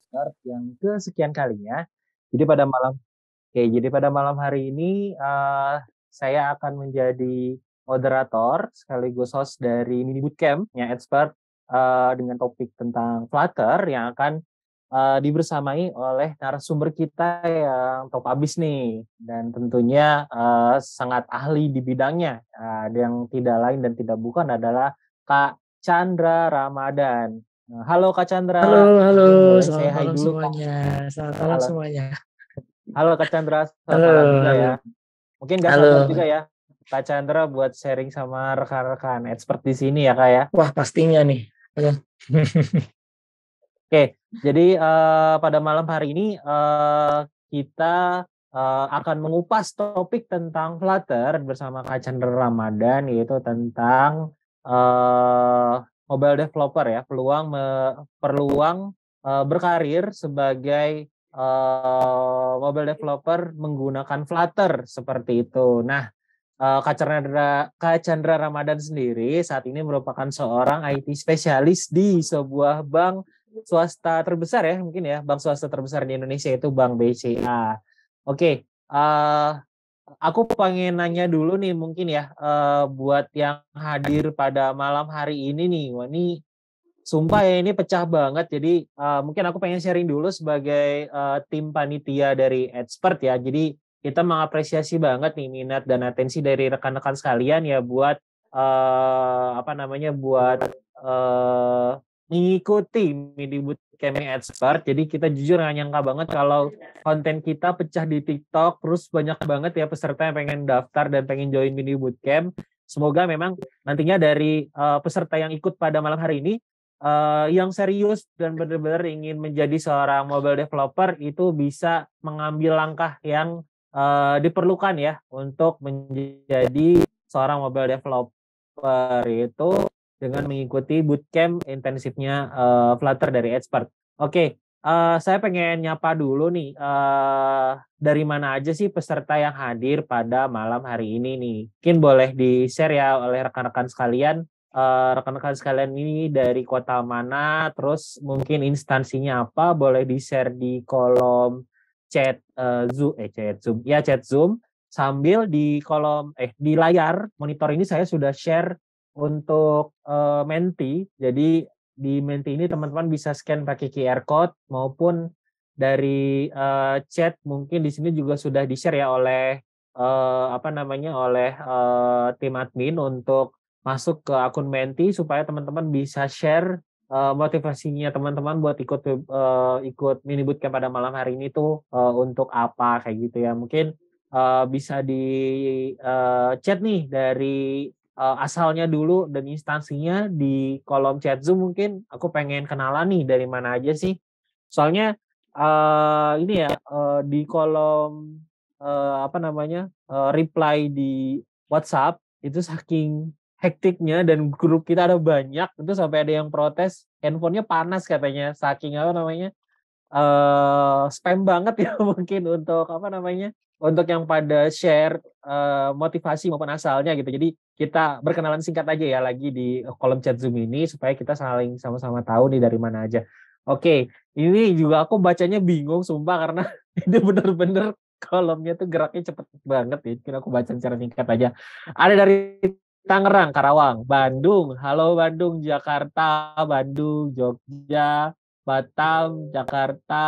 Start yang kesekian kalinya. Jadi pada malam jadi pada malam hari ini, saya akan menjadi moderator sekaligus host dari mini bootcamp-nya Expert, dengan topik tentang Flutter yang akan, dibersamai oleh narasumber kita yang top abis nih dan tentunya, sangat ahli di bidangnya, yang tidak lain dan tidak bukan adalah Kak Chandra Ramadan. Halo Kak Halo Chandra, halo, mungkin boleh selamat say hi malam dulu Kak? semuanya. Selamat malam Halo. semuanya. Halo Kak Chandra, selamat Halo malam juga halo. ya. Mungkin nggak sabar Halo. juga ya Kak Chandra buat sharing sama rekan-rekan expert di sini ya Kak ya. Wah, pastinya nih. Halo. Oke, jadi pada malam hari ini kita akan mengupas topik tentang Flutter bersama Kak Chandra Ramadan, yaitu tentang mobile developer ya, peluang berkarir sebagai mobile developer menggunakan Flutter seperti itu. Nah, Kak Chandra Ramadan sendiri saat ini merupakan seorang IT spesialis di sebuah bank swasta terbesar ya, mungkin ya, bank swasta terbesar di Indonesia itu Bank BCA. Oke, aku pengen nanya dulu nih mungkin ya, buat yang hadir pada malam hari ini nih. Wah, ini sumpah ya ini pecah banget. Jadi mungkin aku pengen sharing dulu sebagai tim panitia dari Expert ya. Jadi kita mengapresiasi banget nih minat dan atensi dari rekan-rekan sekalian ya buat apa namanya buat mengikuti mini bootcamp Expert. Jadi kita jujur nggak nyangka banget kalau konten kita pecah di TikTok, terus banyak banget ya peserta yang pengen daftar dan pengen join mini bootcamp. Semoga memang nantinya dari peserta yang ikut pada malam hari ini yang serius dan benar-benar ingin menjadi seorang mobile developer itu bisa mengambil langkah yang diperlukan ya untuk menjadi seorang mobile developer itu dengan mengikuti bootcamp intensifnya Flutter dari Expert. Oke, saya pengen nyapa dulu nih, dari mana aja sih peserta yang hadir pada malam hari ini nih? Mungkin boleh di-share ya oleh rekan-rekan sekalian, rekan-rekan sekalian ini dari kota mana, terus mungkin instansinya apa, boleh di-share di kolom chat chat Zoom, sambil di kolom di layar monitor ini saya sudah share untuk Menti. Jadi di Menti ini teman-teman bisa scan pakai QR code maupun dari chat mungkin di sini juga sudah di-share ya oleh apa namanya oleh tim admin untuk masuk ke akun Menti supaya teman-teman bisa share motivasinya teman-teman buat ikut mini bootcamp pada malam hari ini tuh untuk apa kayak gitu ya. Mungkin bisa di chat nih dari asalnya dulu dan instansinya di kolom chat Zoom. Mungkin aku pengen kenalan nih dari mana aja sih. Soalnya ini ya di kolom apa namanya reply di WhatsApp itu saking hektiknya dan grup kita ada banyak itu sampai ada yang protes handphonenya panas katanya saking apa namanya spam banget ya mungkin untuk apa namanya, untuk yang pada share, motivasi maupun asalnya gitu. Jadi kita berkenalan singkat aja ya lagi di kolom chat Zoom ini supaya kita saling sama-sama tahu nih dari mana aja. Oke, ini juga aku bacanya bingung sumpah karena itu bener-bener kolomnya tuh geraknya cepet banget ya. Mungkin aku baca secara singkat aja. Ada dari Tangerang, Karawang, Bandung, halo Bandung, Jakarta, Bandung, Jogja, Batam, Jakarta,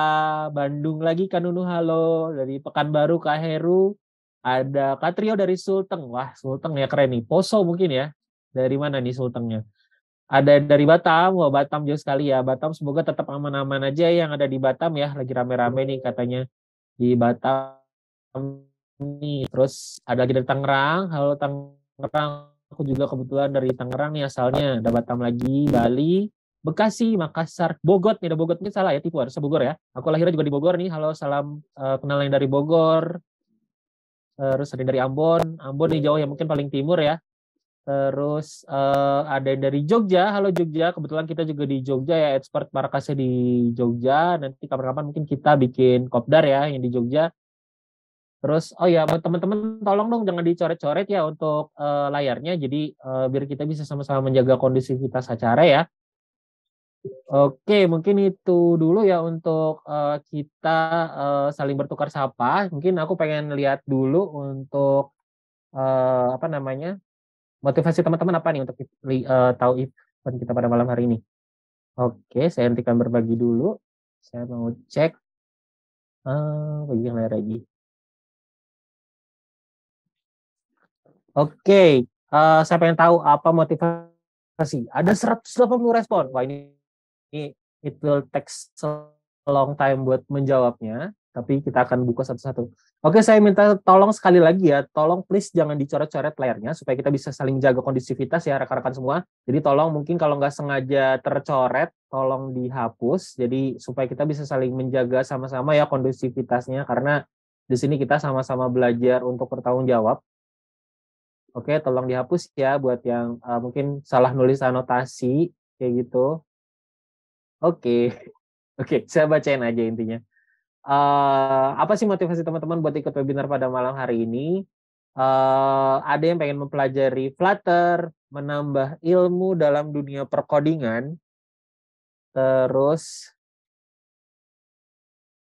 Bandung lagi Kak Nunu halo, dari Pekanbaru Kak Heru, ada Kak Trio dari Sulteng, wah Sulteng ya keren nih, Poso mungkin ya, dari mana nih Sultengnya? Ada dari Batam, wah Batam jauh sekali ya, Batam semoga tetap aman-aman aja yang ada di Batam ya, lagi rame-rame nih katanya di Batam nih, terus ada lagi dari Tangerang, halo Tangerang, aku juga kebetulan dari Tangerang nih asalnya, ada Batam lagi, Bali, Bekasi, Makassar, Bogor, nih ada Bogor, mungkin salah ya, tipu harusnya Bogor ya. Aku lahirnya juga di Bogor nih, halo salam kenal yang dari Bogor, terus ada yang dari Ambon, Ambon nih jauh ya mungkin paling timur ya. Terus ada yang dari Jogja, halo Jogja, kebetulan kita juga di Jogja ya, expert markasnya di Jogja, nanti kapan-kapan mungkin kita bikin kopdar ya yang di Jogja. Terus oh ya buat teman-teman tolong dong jangan dicoret-coret ya untuk layarnya, jadi biar kita bisa sama-sama menjaga kondisivitas acara ya. Oke, mungkin itu dulu ya untuk kita saling bertukar sapa. Mungkin aku pengen lihat dulu untuk apa namanya motivasi teman-teman apa nih untuk tahu event kita pada malam hari ini. Oke, saya hentikan berbagi dulu. Saya mau cek bagi yang lain lagi. Oke, saya pengen tahu apa motivasi. Ada 180 respon. Wah ini it will take a long time buat menjawabnya, tapi kita akan buka satu-satu. Oke, saya minta tolong sekali lagi ya, tolong please jangan dicoret-coret layarnya supaya kita bisa saling jaga kondusivitas ya rekan-rekan semua. Jadi tolong mungkin kalau nggak sengaja tercoret, tolong dihapus. Jadi supaya kita bisa saling menjaga sama-sama ya kondusivitasnya karena di sini kita sama-sama belajar untuk bertanggung jawab. Oke, tolong dihapus ya buat yang mungkin salah nulis anotasi kayak gitu. Oke, oke, saya bacain aja intinya. Apa sih motivasi teman-teman buat ikut webinar pada malam hari ini? Ada yang pengen mempelajari Flutter, menambah ilmu dalam dunia perkodingan, terus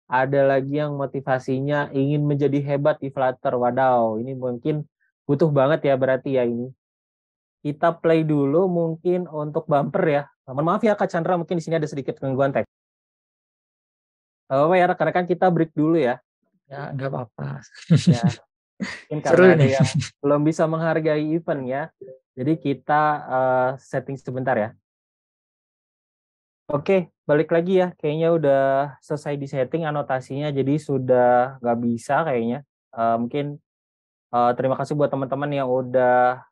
ada lagi yang motivasinya ingin menjadi hebat di Flutter. Wadaw, ini mungkin butuh banget ya berarti ya ini. Kita play dulu mungkin untuk bumper ya. Mohon maaf ya Kak Chandra, mungkin di sini ada sedikit gangguan teks. Ya rekan-rekan kita break dulu ya. Ya, nggak apa-apa. Ya, mungkin Seru karena ada ini. yang belum bisa menghargai event ya. Jadi kita setting sebentar ya. Oke, balik lagi ya. Kayaknya udah selesai di setting anotasinya, jadi sudah nggak bisa kayaknya. Mungkin terima kasih buat teman-teman yang udah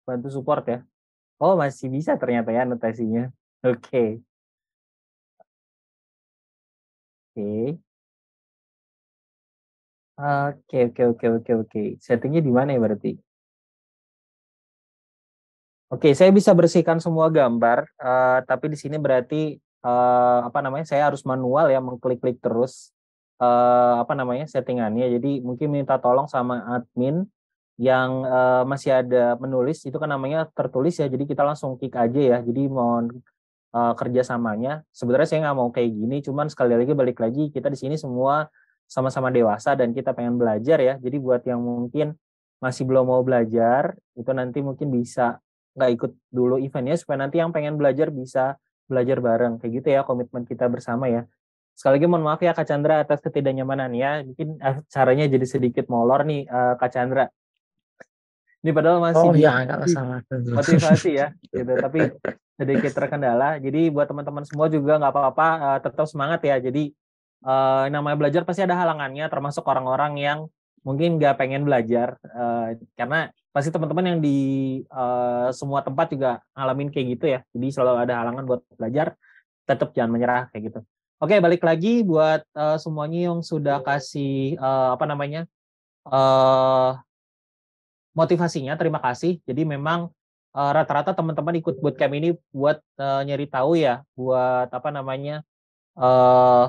bantu support ya. Oh, masih bisa ternyata ya anotasinya. Oke. Oke. Oke. Settingnya di mana ya berarti? Oke, saya bisa bersihkan semua gambar, tapi di sini berarti apa namanya? Saya harus manual ya, mengklik-klik terus apa namanya? Settingannya. Jadi mungkin minta tolong sama admin yang masih ada menulis itu kan namanya tertulis ya. Jadi kita langsung klik aja ya. Jadi mohon kerjasamanya. Sebenarnya saya nggak mau kayak gini, cuman sekali lagi balik lagi kita di sini semua sama-sama dewasa dan kita pengen belajar ya. Jadi buat yang mungkin masih belum mau belajar itu nanti mungkin bisa nggak ikut dulu eventnya supaya nanti yang pengen belajar bisa belajar bareng kayak gitu ya komitmen kita bersama ya. Sekali lagi mohon maaf ya Kak Chandra atas ketidaknyamanan ya. Mungkin caranya jadi sedikit molor nih Kak Chandra. Ini padahal masih Oh di ya, nggak masalah. motivasi ya gitu tapi sedikit terkendala jadi buat teman-teman semua juga nggak apa-apa tetap semangat ya jadi namanya belajar pasti ada halangannya termasuk orang-orang yang mungkin nggak pengen belajar karena pasti teman-teman yang di semua tempat juga ngalamin kayak gitu ya jadi selalu ada halangan buat belajar tetap jangan menyerah kayak gitu. Oke, balik lagi buat semuanya yang sudah kasih apa namanya motivasinya, terima kasih. Jadi memang rata-rata teman-teman ikut bootcamp ini buat nyari tahu ya, buat apa namanya eh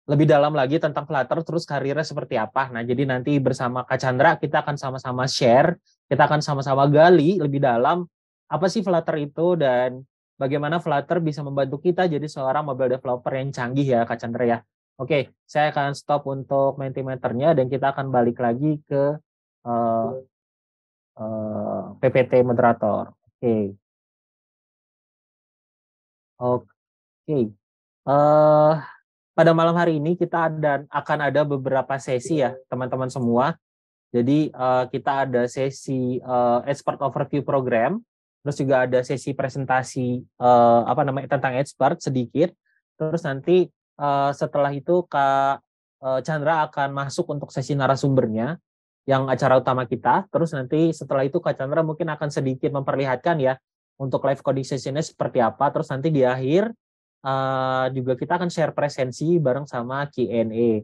lebih dalam lagi tentang Flutter, terus karirnya seperti apa. Nah, jadi nanti bersama Kak Chandra kita akan sama-sama share, kita akan sama-sama gali lebih dalam apa sih Flutter itu dan bagaimana Flutter bisa membantu kita jadi seorang mobile developer yang canggih ya Kak Chandra ya. Oke, saya akan stop untuk Mentimeternya dan kita akan balik lagi ke eh, PPT moderator. Oke. Oke. Eh pada malam hari ini kita akan ada beberapa sesi ya, teman-teman semua. Jadi kita ada sesi expert overview program, terus juga ada sesi presentasi apa namanya tentang expert sedikit. Terus nanti setelah itu Kak Chandra akan masuk untuk sesi narasumbernya yang acara utama kita. Terus nanti setelah itu Kak Chandra mungkin akan sedikit memperlihatkan ya untuk live coding sessionnya seperti apa. Terus nanti di akhir juga kita akan share presensi bareng sama Q&A.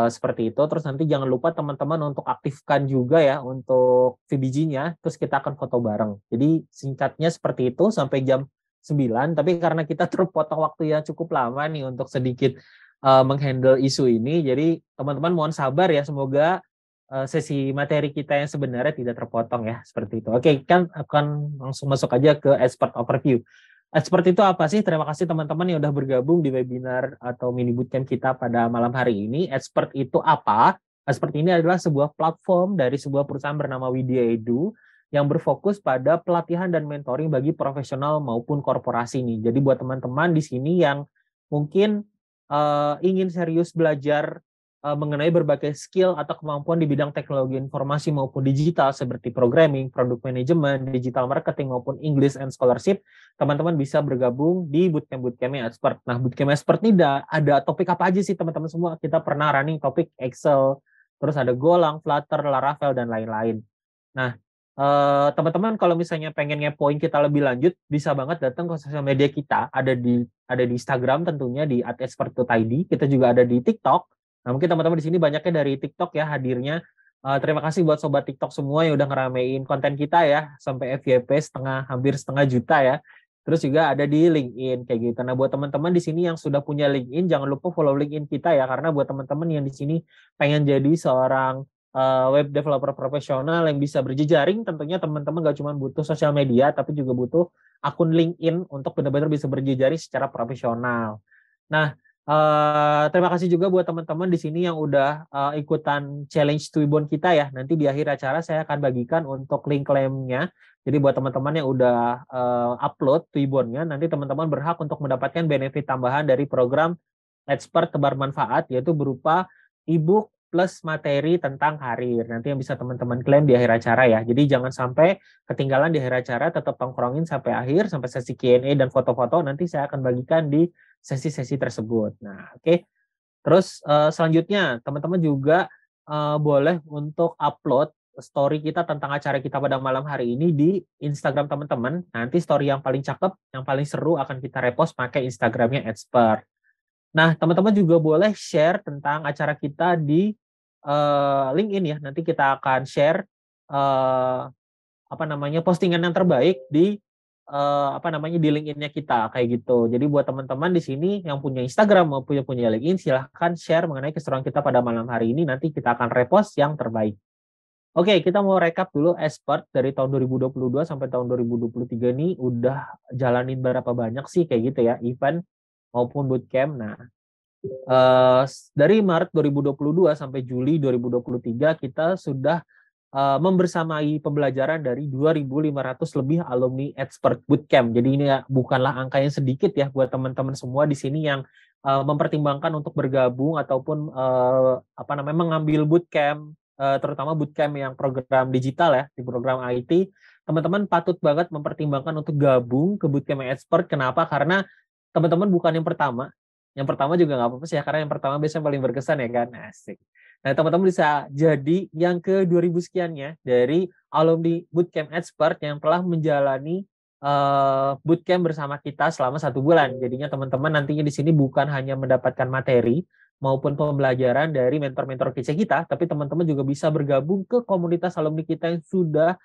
Seperti itu. Terus nanti jangan lupa teman-teman untuk aktifkan juga ya untuk VBG-nya. Terus kita akan foto bareng. Jadi singkatnya seperti itu sampai jam 9. Tapi karena kita terpotong waktu yang cukup lama nih untuk sedikit menghandle isu ini. Jadi teman-teman mohon sabar ya. Semoga sesi materi kita yang sebenarnya tidak terpotong ya. Seperti itu. Oke, kan akan langsung masuk aja ke expert overview. Expert itu apa sih? Terima kasih teman-teman yang udah bergabung di webinar atau mini bootcamp kita pada malam hari ini. Expert itu apa? Expert ini adalah sebuah platform dari sebuah perusahaan bernama Widya Edu yang berfokus pada pelatihan dan mentoring bagi profesional maupun korporasi nih. Jadi buat teman-teman di sini yang mungkin ingin serius belajar mengenai berbagai skill atau kemampuan di bidang teknologi informasi maupun digital seperti programming, product management, digital marketing maupun English and scholarship, teman-teman bisa bergabung di bootcamp-bootcampnya Expert. Nah, bootcamp Expert ini ada topik apa aja sih teman-teman semua? Kita pernah running topik Excel, terus ada Golang, Flutter, Laravel, dan lain-lain. Nah, teman-teman kalau misalnya pengen ngepoin kita lebih lanjut, bisa banget datang ke sosial media kita, ada di Instagram tentunya di @expert.id, kita juga ada di TikTok. Nah, mungkin teman-teman di sini banyaknya dari TikTok ya hadirnya. Terima kasih buat sobat TikTok semua yang udah ngeramein konten kita ya, sampai FYP hampir setengah juta ya. Terus juga ada di LinkedIn kayak gitu. Nah, buat teman-teman di sini yang sudah punya LinkedIn, jangan lupa follow LinkedIn kita ya, karena buat teman-teman yang di sini pengen jadi seorang web developer profesional yang bisa berjejaring, tentunya teman-teman gak cuma butuh sosial media, tapi juga butuh akun LinkedIn untuk benar-benar bisa berjejaring secara profesional. Nah, terima kasih juga buat teman-teman di sini yang udah ikutan challenge Twibbon kita ya. Nanti di akhir acara saya akan bagikan untuk link klaimnya. Jadi buat teman-teman yang udah upload Twibbonnya, nanti teman-teman berhak untuk mendapatkan benefit tambahan dari program Expert Tebar Manfaat, yaitu berupa ebook plus materi tentang karir. Nanti yang bisa teman-teman klaim di akhir acara ya. Jadi jangan sampai ketinggalan di akhir acara, tetap tongkrongin sampai akhir, sampai sesi Q&A dan foto-foto. Nanti saya akan bagikan di sesi-sesi tersebut. Nah, oke. Terus selanjutnya teman-teman juga boleh untuk upload story kita tentang acara kita pada malam hari ini di Instagram teman-teman. Nanti story yang paling cakep, yang paling seru akan kita repost pakai Instagramnya Expert. Nah, teman-teman juga boleh share tentang acara kita di LinkedIn ya. Nanti kita akan share postingan yang terbaik di di LinkedIn-nya kita kayak gitu. Jadi buat teman-teman di sini yang punya Instagram maupun yang punya LinkedIn, silahkan share mengenai keseruan kita pada malam hari ini. Nanti kita akan repost yang terbaik. Oke, kita mau recap dulu Expert dari tahun 2022 sampai tahun 2023 ini udah jalanin berapa banyak sih kayak gitu ya, event maupun bootcamp. Nah, dari Maret 2022 sampai Juli 2023 kita sudah membersamai pembelajaran dari 2.500 lebih alumni Expert Bootcamp. Jadi ini ya bukanlah angka yang sedikit ya buat teman-teman semua di sini yang mempertimbangkan untuk bergabung ataupun mengambil bootcamp, terutama bootcamp yang program digital ya, di program IT. Teman-teman patut banget mempertimbangkan untuk gabung ke bootcamp Expert. Kenapa? Karena teman-teman bukan yang pertama. Yang pertama juga nggak apa-apa sih ya, karena yang pertama biasanya paling berkesan ya kan. Asik. Nah, teman-teman bisa jadi yang ke 2000 sekiannya dari alumni Bootcamp Expert yang telah menjalani bootcamp bersama kita selama 1 bulan. Jadinya teman-teman nantinya di sini bukan hanya mendapatkan materi maupun pembelajaran dari mentor-mentor kece kita, tapi teman-teman juga bisa bergabung ke komunitas alumni kita yang sudah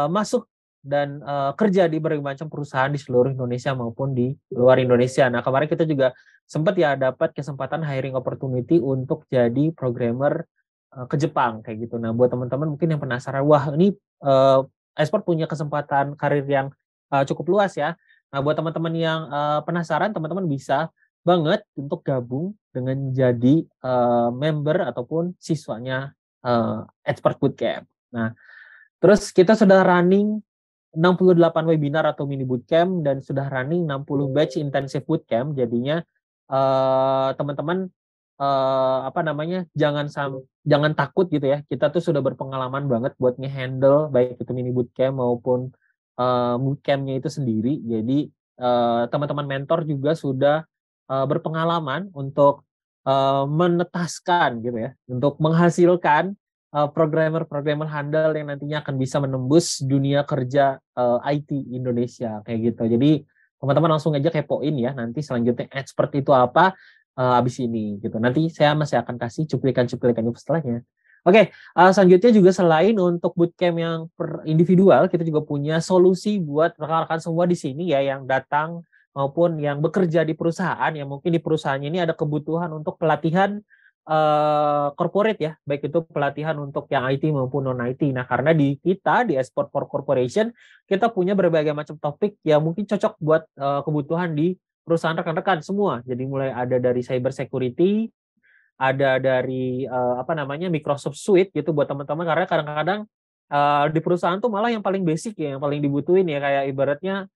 masuk dan kerja di berbagai macam perusahaan di seluruh Indonesia maupun di luar Indonesia. Nah, kemarin kita juga sempat ya dapat kesempatan hiring opportunity untuk jadi programmer ke Jepang kayak gitu. Nah, buat teman-teman mungkin yang penasaran, wah ini Expert punya kesempatan karir yang cukup luas ya. Nah, buat teman-teman yang penasaran, teman-teman bisa banget untuk gabung dengan jadi member ataupun siswanya Expert Bootcamp. Nah, terus kita sudah running 68 webinar atau mini bootcamp dan sudah running 60 batch intensive bootcamp. Jadinya teman-teman jangan takut gitu ya. Kita tuh sudah berpengalaman banget buat nge-handle baik itu mini bootcamp maupun bootcampnya itu sendiri. Jadi teman-teman mentor juga sudah berpengalaman untuk menetaskan gitu ya, untuk menghasilkan programmer-programmer handal yang nantinya akan bisa menembus dunia kerja IT Indonesia kayak gitu. Jadi teman-teman langsung aja kepoin ya, nanti selanjutnya Expert itu apa abis ini gitu. Nanti saya masih akan kasih cuplikan-cuplikan info setelahnya. Oke, selanjutnya juga selain untuk bootcamp yang per individual, kita juga punya solusi buat rekan-rekan semua di sini ya yang datang maupun yang bekerja di perusahaan, yang mungkin di perusahaannya ini ada kebutuhan untuk pelatihan corporate ya, baik itu pelatihan untuk yang IT maupun non IT. Nah, karena di kita di Esport for Corporation kita punya berbagai macam topik yang mungkin cocok buat kebutuhan di perusahaan rekan-rekan semua. Jadi mulai ada dari cyber security, ada dari apa namanya Microsoft Suite gitu buat teman-teman, karena kadang-kadang di perusahaan tuh malah yang paling basic ya, yang paling dibutuhin ya, kayak ibaratnya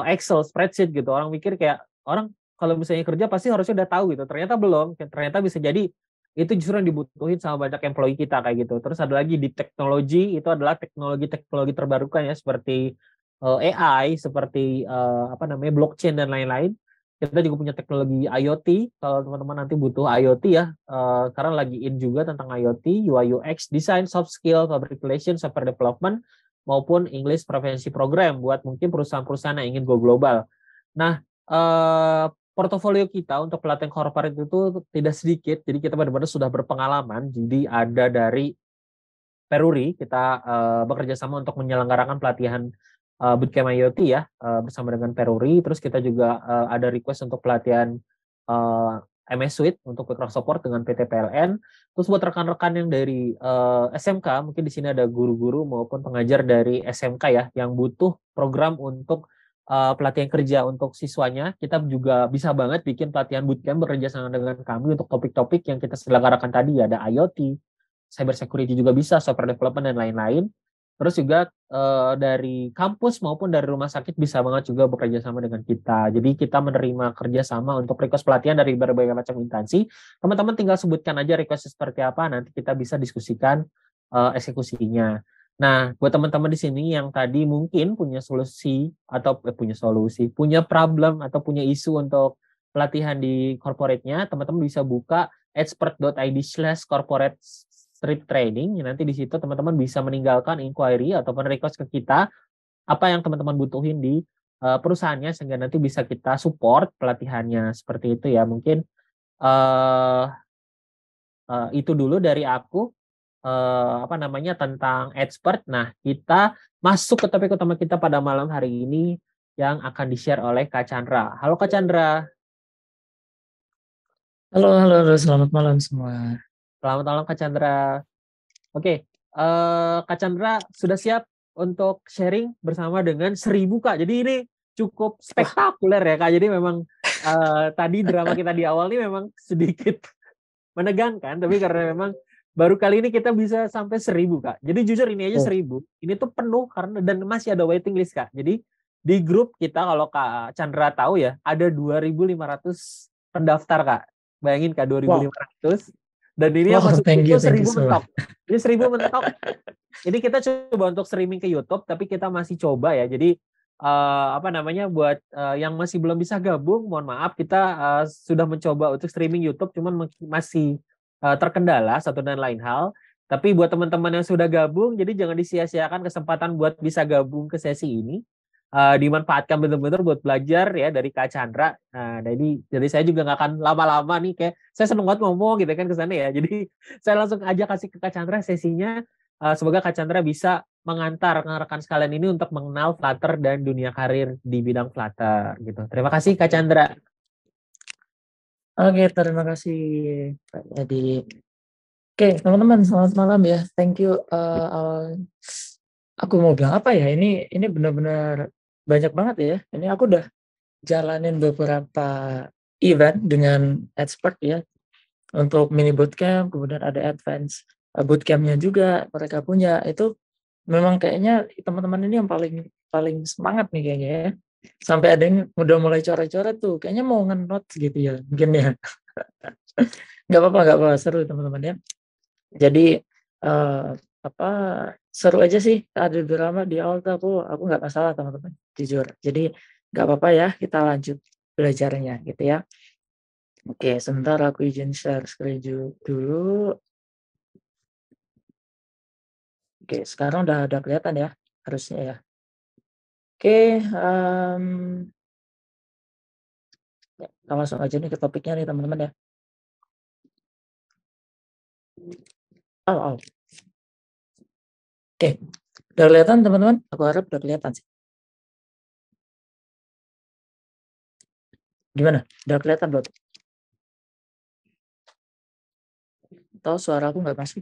Excel, spreadsheet gitu. Orang mikir kayak orang kalau misalnya kerja pasti harusnya udah tahu gitu. Ternyata belum. Ternyata bisa jadi itu justru yang dibutuhin sama banyak employee kita kayak gitu. Terus ada lagi di teknologi, itu adalah teknologi-teknologi terbarukan ya, seperti AI, seperti apa namanya blockchain dan lain-lain. Kita juga punya teknologi IoT. Kalau teman-teman nanti butuh IoT ya, sekarang lagi in juga tentang IoT, UI UX, design, soft skill, public relations, software development, maupun English Proficiency Program buat mungkin perusahaan-perusahaan yang ingin go global. Nah, portofolio kita untuk pelatihan corporate itu tidak sedikit, jadi kita benar-benar sudah berpengalaman. Jadi ada dari Peruri, kita bekerja sama untuk menyelenggarakan pelatihan Bootcamp IoT ya, bersama dengan Peruri. Terus kita juga ada request untuk pelatihan MS Suite untuk background support dengan PT PLN. Terus buat rekan-rekan yang dari SMK, mungkin di sini ada guru-guru maupun pengajar dari SMK ya, yang butuh program untuk pelatihan kerja untuk siswanya, kita juga bisa banget bikin pelatihan bootcamp bekerja sama dengan kami untuk topik-topik yang kita selenggarakan tadi, ada IoT, cyber security juga bisa, software development dan lain-lain. Terus juga dari kampus maupun dari rumah sakit bisa banget juga bekerja sama dengan kita. Jadi kita menerima kerjasama untuk request pelatihan dari berbagai macam instansi. Teman-teman tinggal sebutkan aja request seperti apa, nanti kita bisa diskusikan eksekusinya. Nah, buat teman-teman di sini yang tadi mungkin punya solusi atau punya problem atau punya isu untuk pelatihan di corporate-nya, teman-teman bisa buka expert.id/corporate street training. Nanti di situ teman-teman bisa meninggalkan inquiry ataupun request ke kita apa yang teman-teman butuhin di perusahaannya, sehingga nanti bisa kita support pelatihannya seperti itu ya. Mungkin uh, itu dulu dari aku apa namanya tentang expert. Nah, kita masuk ke topik utama kita pada malam hari ini yang akan di-share oleh Kak Chandra. Halo Kak Chandra. Halo, halo, halo, selamat malam semua. Selamat malam Kak Chandra. Oke, Kak Chandra sudah siap untuk sharing bersama dengan 1.000 Kak. Jadi ini cukup Wah, spektakuler ya Kak. Jadi memang tadi drama kita di awal ini memang sedikit menegangkan, tapi karena memang baru kali ini kita bisa sampai 1.000 Kak. Jadi jujur ini aja oh, 1.000. Ini tuh penuh karena dan masih ada waiting list Kak. Jadi di grup kita kalau Kak Chandra tahu ya, ada 2.500 pendaftar Kak. Bayangin Kak, wow, 2.500. Dan ini yang wow, masuk thank itu you 1.000 so much. mentok. Jadi 1.000 mentok. Ini kita coba untuk streaming ke YouTube, tapi kita masih coba ya. Jadi apa namanya buat yang masih belum bisa gabung, mohon maaf kita sudah mencoba untuk streaming YouTube, cuman masih terkendala satu dan lain hal. Tapi buat teman-teman yang sudah gabung, jadi jangan disia-siakan kesempatan buat bisa gabung ke sesi ini. Dimanfaatkan benar-benar buat belajar ya dari Kak Chandra. Nah, jadi saya juga nggak akan lama-lama nih, kayak saya seneng banget ngomong gitu kan ke sana ya. Jadi saya langsung aja kasih ke Kak Chandra sesinya. Semoga Kak Chandra bisa mengantar rekan-rekan sekalian ini untuk mengenal Flutter dan dunia karir di bidang Flutter gitu. Terima kasih Kak Chandra. Oke, terima kasih Pak Yadi. Oke, teman-teman, selamat malam ya. Thank you. Aku mau bilang apa ya? Ini benar-benar banyak banget ya. Ini aku udah jalanin beberapa event dengan expert ya untuk mini bootcamp, kemudian ada advance bootcampnya juga mereka punya. Itu memang kayaknya teman-teman ini yang paling paling semangat nih kayaknya ya. Sampai ada yang udah mulai coret-coret tuh, kayaknya mau nge-note gitu ya, mungkin ya. Nggak apa-apa, seru teman-teman ya. Jadi eh, apa seru aja sih ada drama di awal tuh aku nggak masalah teman-teman, jujur. Jadi nggak apa-apa ya, kita lanjut belajarnya gitu ya. Oke, sebentar aku izin share screen dulu. Oke, sekarang udah kelihatan ya, harusnya ya. Oke, ya, kita langsung aja nih ke topiknya nih teman-teman ya. Oh. Oke, udah kelihatan teman-teman? Aku harap udah kelihatan sih. Gimana? Udah kelihatan belum? Atau suara aku nggak masuk?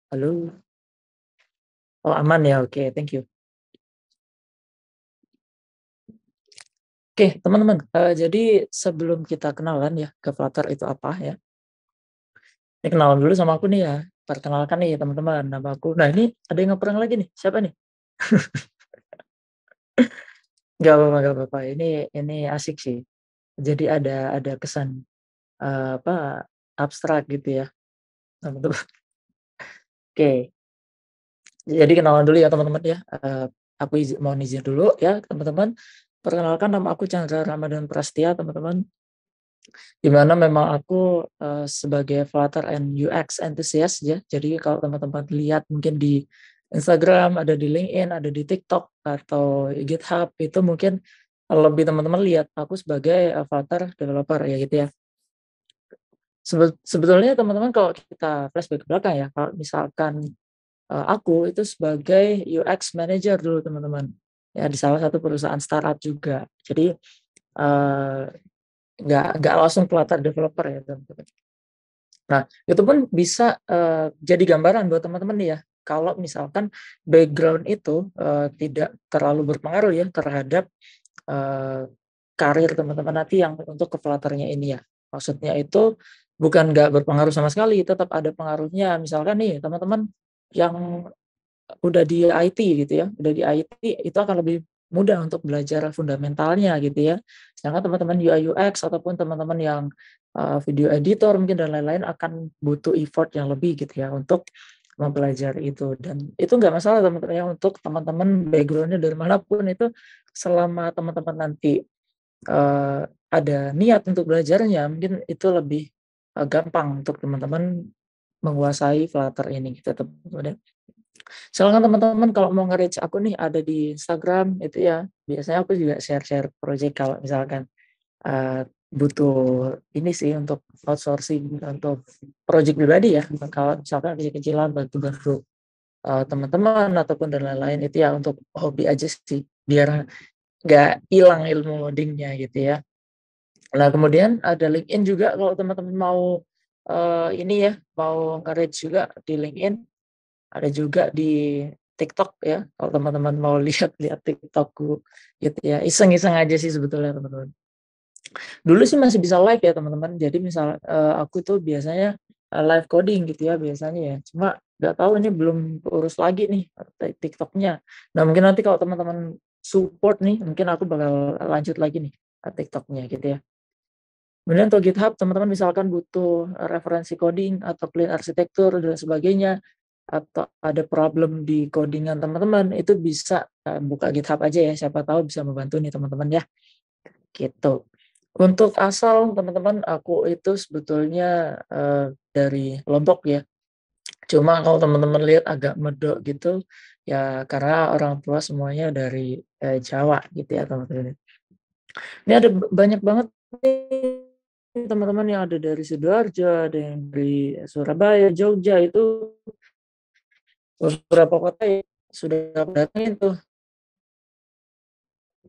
Halo? Oh, aman ya? Oke, thank you. Oke, teman-teman, jadi sebelum kita kenalan ya ke Flutter itu apa ya, ini kenalan dulu sama aku nih ya. Perkenalkan nih teman-teman, nama aku nah ini ada yang ngepreng lagi nih, siapa nih? Nggak apa-apa, ini asik sih. Jadi ada kesan, apa, abstrak gitu ya, teman-teman. Oke, jadi kenalan dulu ya teman-teman ya, aku mohon izin dulu ya teman-teman. Perkenalkan nama aku Chandra Ramadhan Prastia teman-teman. Di mana memang aku, sebagai Flutter and UX enthusiast ya. Jadi kalau teman-teman lihat mungkin di Instagram, ada di LinkedIn, ada di TikTok atau GitHub itu mungkin lebih teman-teman lihat aku sebagai, Flutter developer ya gitu ya. Sebetulnya teman-teman kalau kita flashback ke belakang ya, kalau misalkan, aku itu sebagai UX manager dulu teman-teman, ya di salah satu perusahaan startup juga. Jadi, eee, nggak langsung Flutter developer ya teman-teman. Nah, itu pun bisa, jadi gambaran buat teman-teman nih ya, kalau misalkan background itu, tidak terlalu berpengaruh ya terhadap, eee, karir teman-teman nanti yang untuk ke Flutter-nya ini ya. Maksudnya itu bukan nggak berpengaruh sama sekali, tetap ada pengaruhnya. Misalkan nih teman-teman yang udah di IT gitu ya, udah di IT itu akan lebih mudah untuk belajar fundamentalnya gitu ya. Sedangkan teman-teman UI UX ataupun teman-teman yang, video editor mungkin dan lain-lain akan butuh effort yang lebih gitu ya untuk mempelajari itu dan itu nggak masalah teman-teman ya untuk teman-teman background-nya dari manapun itu selama teman-teman nanti, ada niat untuk belajarnya mungkin itu lebih, gampang untuk teman-teman menguasai Flutter ini gitu teman-teman ya. Silakan teman-teman kalau mau nge-reach aku nih ada di Instagram itu ya, biasanya aku juga share-share project kalau misalkan, butuh ini sih untuk outsourcing untuk project pribadi ya, kalau misalkan kecil-kecilan bantu-bantu, teman-teman ataupun dan lain-lain itu ya untuk hobi aja sih, biar nggak hilang ilmu coding-nya gitu ya. Nah kemudian ada LinkedIn juga kalau teman-teman mau, ini ya, mau nge-reach juga di LinkedIn. Ada juga di TikTok ya, kalau teman-teman mau lihat-lihat TikTokku gitu ya, iseng-iseng aja sih sebetulnya teman-teman. Dulu sih masih bisa live ya teman-teman, jadi misal, aku tuh biasanya, live coding gitu ya biasanya ya, cuma nggak tahu ini belum urus lagi nih, TikToknya. Nah mungkin nanti kalau teman-teman support nih, mungkin aku bakal lanjut lagi nih, TikToknya gitu ya. Kemudian untuk GitHub teman-teman misalkan butuh, referensi coding atau clean arsitektur dan sebagainya, atau ada problem di coding-an teman-teman, itu bisa, buka GitHub aja ya, siapa tahu bisa membantu nih teman-teman ya, gitu. Untuk asal teman-teman, aku itu sebetulnya, dari Lombok ya, cuma kalau teman-teman lihat agak medok gitu, ya karena orang tua semuanya dari, Jawa gitu ya teman-teman. Ini ada banyak banget nih teman-teman yang ada dari Sidoarjo, ada yang dari Surabaya, Jogja, itu beberapa kota yang sudah aku datengin tuh,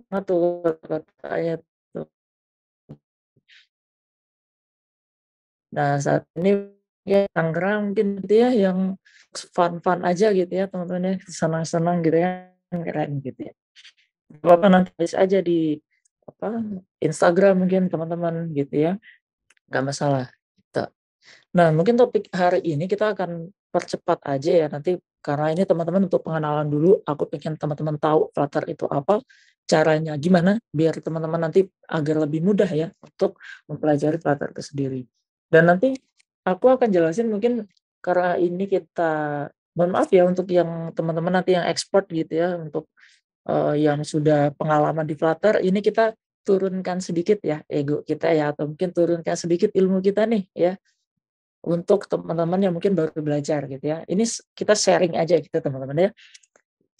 mana tuh kotanya tuh. Nah saat ini ya Tangerang mungkin gitu ya yang fun-fun aja gitu ya teman-teman ya, senang-senang gitu ya, keren gitu ya. Bapak nanti tulis aja di apa, Instagram mungkin teman-teman gitu ya, nggak masalah, gitu. Nah, mungkin topik hari ini kita akan percepat aja ya nanti karena ini teman-teman untuk pengenalan dulu, aku pengen teman-teman tahu Flutter itu apa, caranya gimana, biar teman-teman nanti agar lebih mudah ya untuk mempelajari Flutter itu sendiri. Dan nanti aku akan jelasin mungkin karena ini kita mohon maaf ya untuk yang teman-teman nanti yang expert gitu ya, untuk, yang sudah pengalaman di Flutter, ini kita turunkan sedikit ya ego kita ya, atau mungkin turunkan sedikit ilmu kita nih ya. Untuk teman-teman yang mungkin baru belajar gitu ya. Ini kita sharing aja gitu teman-teman ya.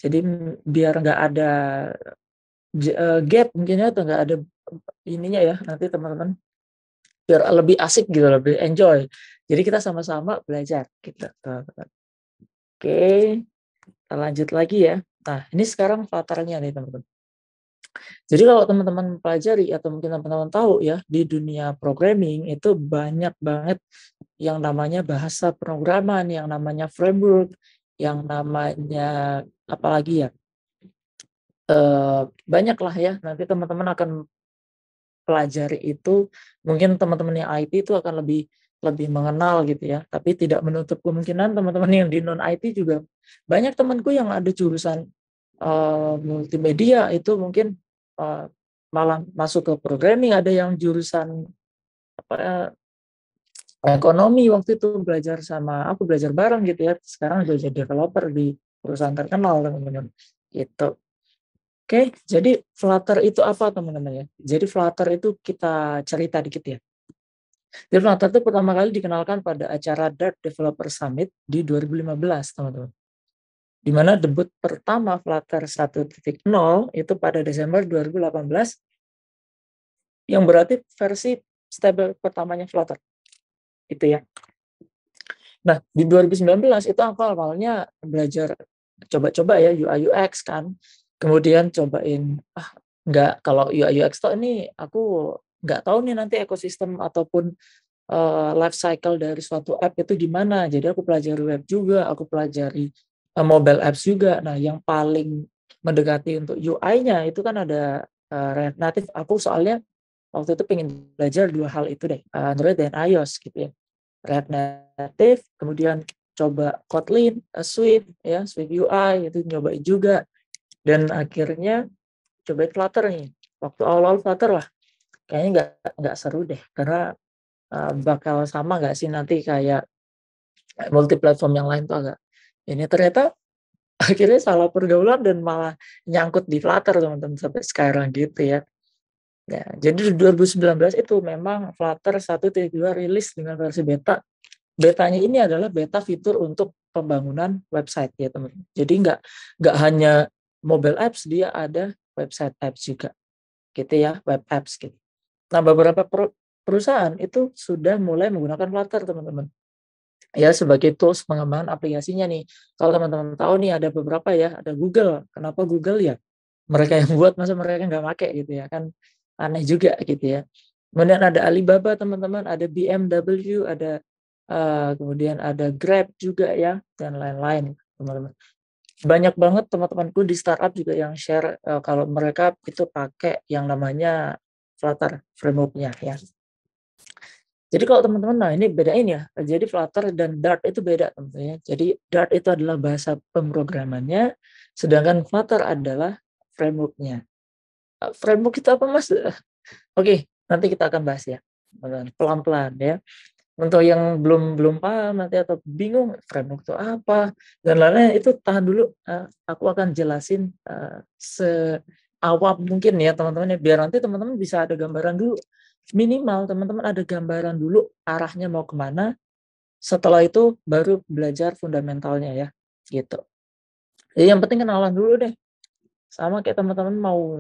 Jadi, biar nggak ada gap mungkin ya atau nggak ada ininya ya nanti teman-teman, biar lebih asik gitu, lebih enjoy. Jadi kita sama-sama belajar gitu teman-teman. Oke, kita lanjut lagi ya. Nah ini sekarang Flutter-nya nih teman-teman. Jadi kalau teman-teman pelajari atau mungkin teman-teman tahu ya, di dunia programming itu banyak banget yang namanya bahasa pemrograman, yang namanya framework, yang namanya apalagi ya, banyak lah ya. Nanti teman-teman akan pelajari itu, mungkin teman-teman yang IT itu akan lebih lebih mengenal gitu ya. Tapi tidak menutup kemungkinan teman-teman yang di non IT juga banyak temanku yang ada jurusan multimedia itu mungkin malah masuk ke programming, ada yang jurusan apa ekonomi waktu itu belajar sama aku, belajar bareng gitu ya. Sekarang udah jadi developer di perusahaan terkenal teman-teman. Gitu. Oke, jadi Flutter itu apa teman-teman ya? Jadi Flutter itu kita cerita dikit ya. Jadi Flutter itu pertama kali dikenalkan pada acara Dart Developer Summit di 2015 teman-teman. Di mana debut pertama Flutter 1.0 itu pada Desember 2018 yang berarti versi stable pertamanya Flutter. Itu ya. Nah, di 2019 itu aku awalnya belajar coba-coba ya UI UX kan. Kemudian cobain nggak, kalau UI UX tuh ini aku nggak tahu nih nanti ekosistem ataupun life cycle dari suatu app itu gimana. Jadi aku pelajari web juga, aku pelajari mobile apps juga. Nah, yang paling mendekati untuk UI-nya itu kan ada React Native. Aku soalnya waktu itu pengen belajar dua hal itu deh, Android dan iOS gitu ya. React Native, kemudian coba Kotlin, Swift ya, Swift UI itu nyobain juga. Dan akhirnya cobain Flutter nih. Waktu awal-awal Flutter lah, kayaknya nggak seru deh, karena bakal sama nggak sih nanti kayak multi platform yang lain tuh agak ini, ternyata akhirnya salah pergaulan dan malah nyangkut di Flutter teman-teman sampai sekarang gitu ya. Ya, jadi di 2019 itu memang Flutter 1.2 rilis dengan versi beta. Betanya ini adalah beta fitur untuk pembangunan website ya teman-teman. Jadi nggak hanya mobile apps, dia ada website apps juga gitu ya, web apps gitu. Nah, beberapa perusahaan itu sudah mulai menggunakan Flutter teman-teman. Ya, sebagai tools pengembangan aplikasinya nih. Kalau teman-teman tahu nih ada beberapa ya, ada Google. Kenapa Google ya? Mereka yang buat, masa mereka nggak pakai gitu ya, kan aneh juga gitu ya. Kemudian ada Alibaba teman-teman, ada BMW, ada kemudian ada Grab juga ya, dan lain-lain teman-teman. Banyak banget teman-temanku di startup juga yang share kalau mereka itu pakai yang namanya Flutter framework-nya ya. Jadi kalau teman-teman, nah ini bedain ya. Jadi Flutter dan Dart itu beda teman-teman ya. Jadi Dart itu adalah bahasa pemrogramannya, sedangkan Flutter adalah framework-nya. Framework itu apa Mas? Oke, nanti kita akan bahas ya, pelan-pelan ya. Untuk yang belum belum paham nanti atau bingung framework itu apa dan lain-lain, itu tahan dulu. Aku akan jelasin seawam mungkin ya teman-teman ya, biar nanti teman-teman bisa ada gambaran dulu. Minimal teman-teman ada gambaran dulu arahnya mau kemana. Setelah itu baru belajar fundamentalnya ya, gitu. Jadi yang penting kenalan dulu deh. Sama kayak teman-teman mau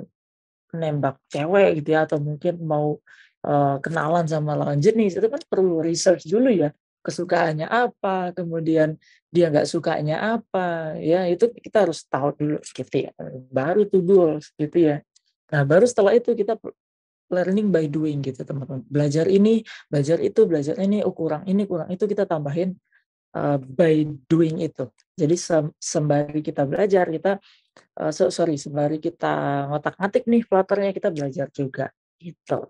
nembak cewek gitu ya, atau mungkin mau kenalan sama lawan jenis, itu kan perlu research dulu ya, kesukaannya apa, kemudian dia nggak sukanya apa, ya itu kita harus tahu dulu gitu ya, baru tuh goals gitu ya. Nah, baru setelah itu kita learning by doing gitu teman-teman, belajar ini, belajar itu, belajar ini, kurang ini, kurang itu, kita tambahin by doing itu. Jadi sembari kita belajar, kita sembari kita ngotak-ngatik nih Flutternya, kita belajar juga gitu.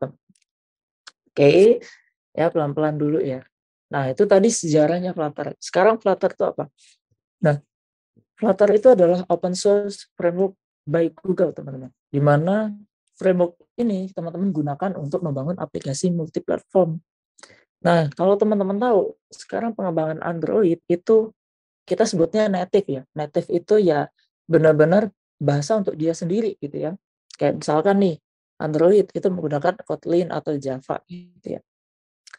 Oke, ya pelan-pelan dulu ya. Nah, itu tadi sejarahnya Flutter. Sekarang Flutter itu apa? Nah, Flutter itu adalah open source framework by Google, teman-teman. Di mana framework ini teman-teman gunakan untuk membangun aplikasi multi platform. Nah, kalau teman-teman tahu, sekarang pengembangan Android itu kita sebutnya native ya. Native itu ya benar-benar bahasa untuk dia sendiri gitu ya. Kayak misalkan nih, Android itu menggunakan Kotlin atau Java gitu ya,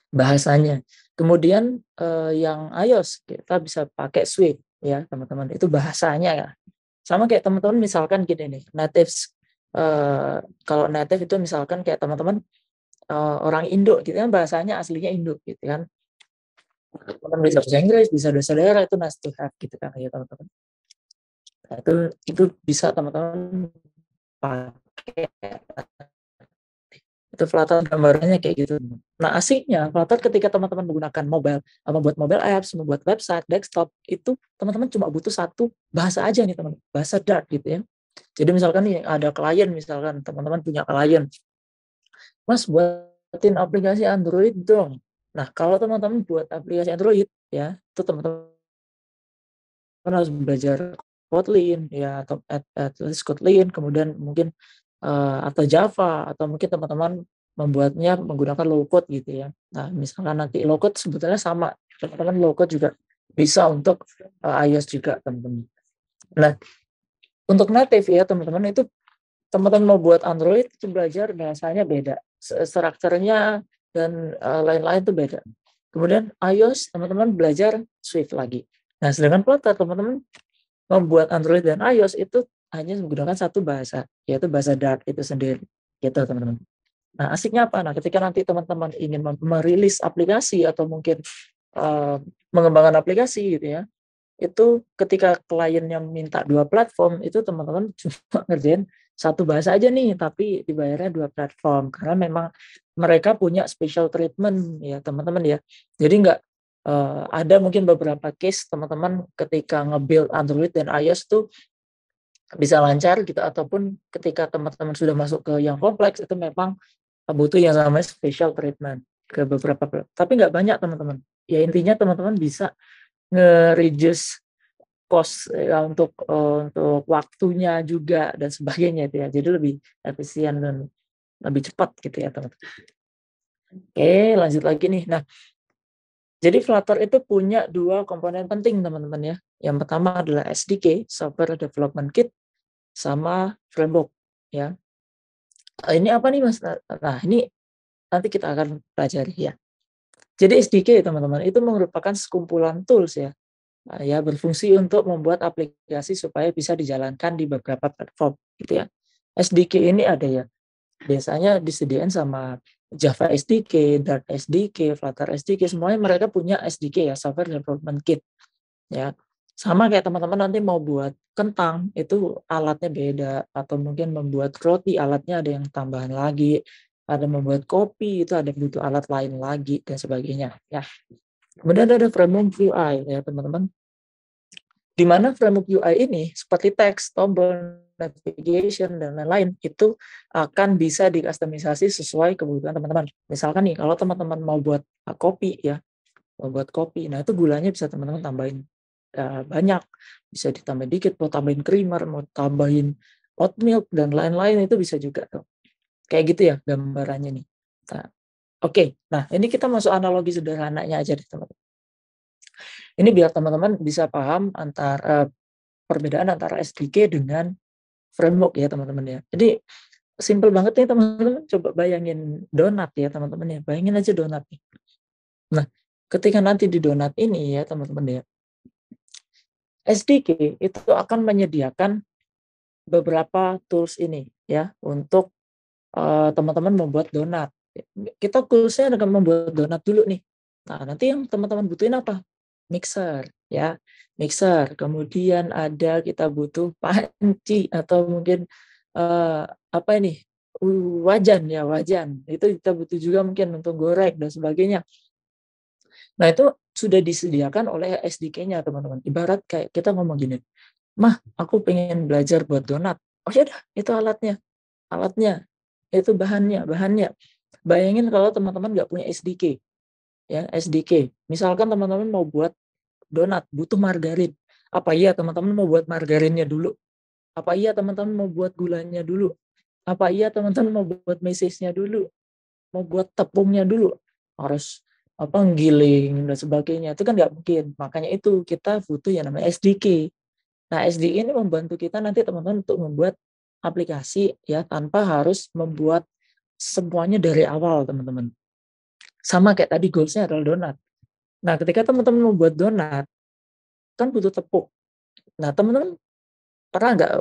bahasanya. Kemudian yang iOS kita bisa pakai Swift ya teman-teman, itu bahasanya ya. Sama kayak teman-teman misalkan gini nih, natives, kalau native itu misalkan kayak teman-teman orang Indo gitu kan, bahasanya aslinya Indo gitu kan. Teman bisa bahasa Inggris, bisa bahasa daerah, itu nice to have gitu kan ya teman-teman. Nah, itu bisa teman-teman pakai pakai. Itu Flutter gambarannya kayak gitu. Nah, asiknya Flutter ketika teman-teman menggunakan mobile, membuat mobile apps, membuat website, desktop, itu teman-teman cuma butuh satu bahasa aja nih teman, bahasa Dart gitu ya. Jadi misalkan nih ada klien, misalkan teman-teman punya klien, Mas buatin aplikasi Android dong. Nah, kalau teman-teman buat aplikasi Android ya, itu teman-teman harus belajar Kotlin ya, atau at least Kotlin, kemudian mungkin atau Java, atau mungkin teman-teman membuatnya menggunakan low code gitu ya. Nah, misalkan nanti low code sebetulnya sama, teman-teman low code juga bisa untuk iOS juga teman-teman. Nah, untuk native ya teman-teman, itu teman-teman mau buat Android itu belajar bahasanya beda, strukturnya dan lain-lain itu beda. Kemudian iOS teman-teman belajar Swift lagi. Nah, sedangkan Flutter teman-teman membuat Android dan iOS itu hanya menggunakan satu bahasa, yaitu bahasa Dart itu sendiri. Gitu teman-teman. Nah, asiknya apa? Nah, ketika nanti teman-teman ingin merilis aplikasi atau mungkin mengembangkan aplikasi gitu ya, itu ketika kliennya minta dua platform, itu teman-teman cuma ngerjain satu bahasa aja nih, tapi dibayarnya dua platform karena memang mereka punya special treatment ya teman-teman ya. Jadi nggak ada mungkin beberapa case teman-teman ketika nge-build Android dan iOS tuh bisa lancar gitu, ataupun ketika teman-teman sudah masuk ke yang kompleks itu memang butuh yang namanya special treatment ke beberapa, tapi nggak banyak teman-teman. Ya intinya teman-teman bisa nge-reduce cost ya, untuk waktunya juga dan sebagainya itu ya. Jadi lebih efisien dan lebih cepat gitu ya teman-teman. Oke, lanjut lagi nih. Nah, jadi Flutter itu punya dua komponen penting teman-teman ya. Yang pertama adalah SDK, Software Development Kit, sama framework ya. Ini apa nih Mas? Nah, ini nanti kita akan pelajari ya. Jadi SDK teman-teman itu merupakan sekumpulan tools ya. Ya berfungsi untuk membuat aplikasi supaya bisa dijalankan di beberapa platform gitu ya. SDK ini ada ya, biasanya disediakan sama Java SDK, Dart SDK, Flutter SDK, semuanya mereka punya SDK ya, Software Development Kit ya. Sama kayak teman-teman nanti mau buat kentang, itu alatnya beda, atau mungkin membuat roti alatnya ada yang tambahan lagi, ada membuat kopi itu ada butuh alat lain lagi dan sebagainya ya. Kemudian ada framework UI ya teman-teman, di mana framework UI ini seperti teks, tombol, navigation, dan lain-lain itu akan bisa dikustomisasi sesuai kebutuhan teman-teman. Misalkan nih, kalau teman-teman mau buat kopi ya, mau buat kopi, nah itu gulanya bisa teman-teman tambahin banyak, bisa ditambah dikit, mau tambahin creamer, mau tambahin oat milk, dan lain-lain itu bisa juga tuh. Kayak gitu ya gambarannya nih. Nah, Oke, nah ini kita masuk analogi sederhananya aja deh teman-teman. Ini biar teman-teman bisa paham perbedaan antara SDK dengan framework ya teman-teman ya. Jadi simple banget nih teman-teman, coba bayangin donat ya teman-teman ya. Bayangin aja donat nih. Nah, ketika nanti di donat ini ya teman-teman ya, SDK itu akan menyediakan beberapa tools ini ya untuk teman-teman membuat donat. Kita toolsnya dengan membuat donat dulu nih. Nah, nanti yang teman-teman butuhin apa? Mixer ya, mixer. Kemudian ada kita butuh panci atau mungkin apa ini? Wajan ya, wajan. Itu kita butuh juga mungkin untuk goreng dan sebagainya. Nah, itu sudah disediakan oleh SDK-nya, teman-teman. Ibarat kayak kita ngomong gini, "Mah, aku pengen belajar buat donat." Oh ya udah, itu alatnya, itu bahannya. Bayangin kalau teman-teman nggak punya SDK, ya SDK. Misalkan teman-teman mau buat donat, butuh margarin. Apa iya teman-teman mau buat margarinnya dulu? Apa iya teman-teman mau buat gulanya dulu? Apa iya teman-teman mau buat mesisnya dulu? Mau buat tepungnya dulu? Harus apa giling dan sebagainya. Itu kan nggak mungkin. Makanya itu kita butuh yang namanya SDK. Nah, SDK ini membantu kita nanti teman-teman untuk membuat aplikasi ya tanpa harus membuat semuanya dari awal, teman-teman. Sama kayak tadi goalsnya adalah donat. Nah, ketika teman-teman membuat donat, kan butuh tepung. Nah, teman-teman pernah nggak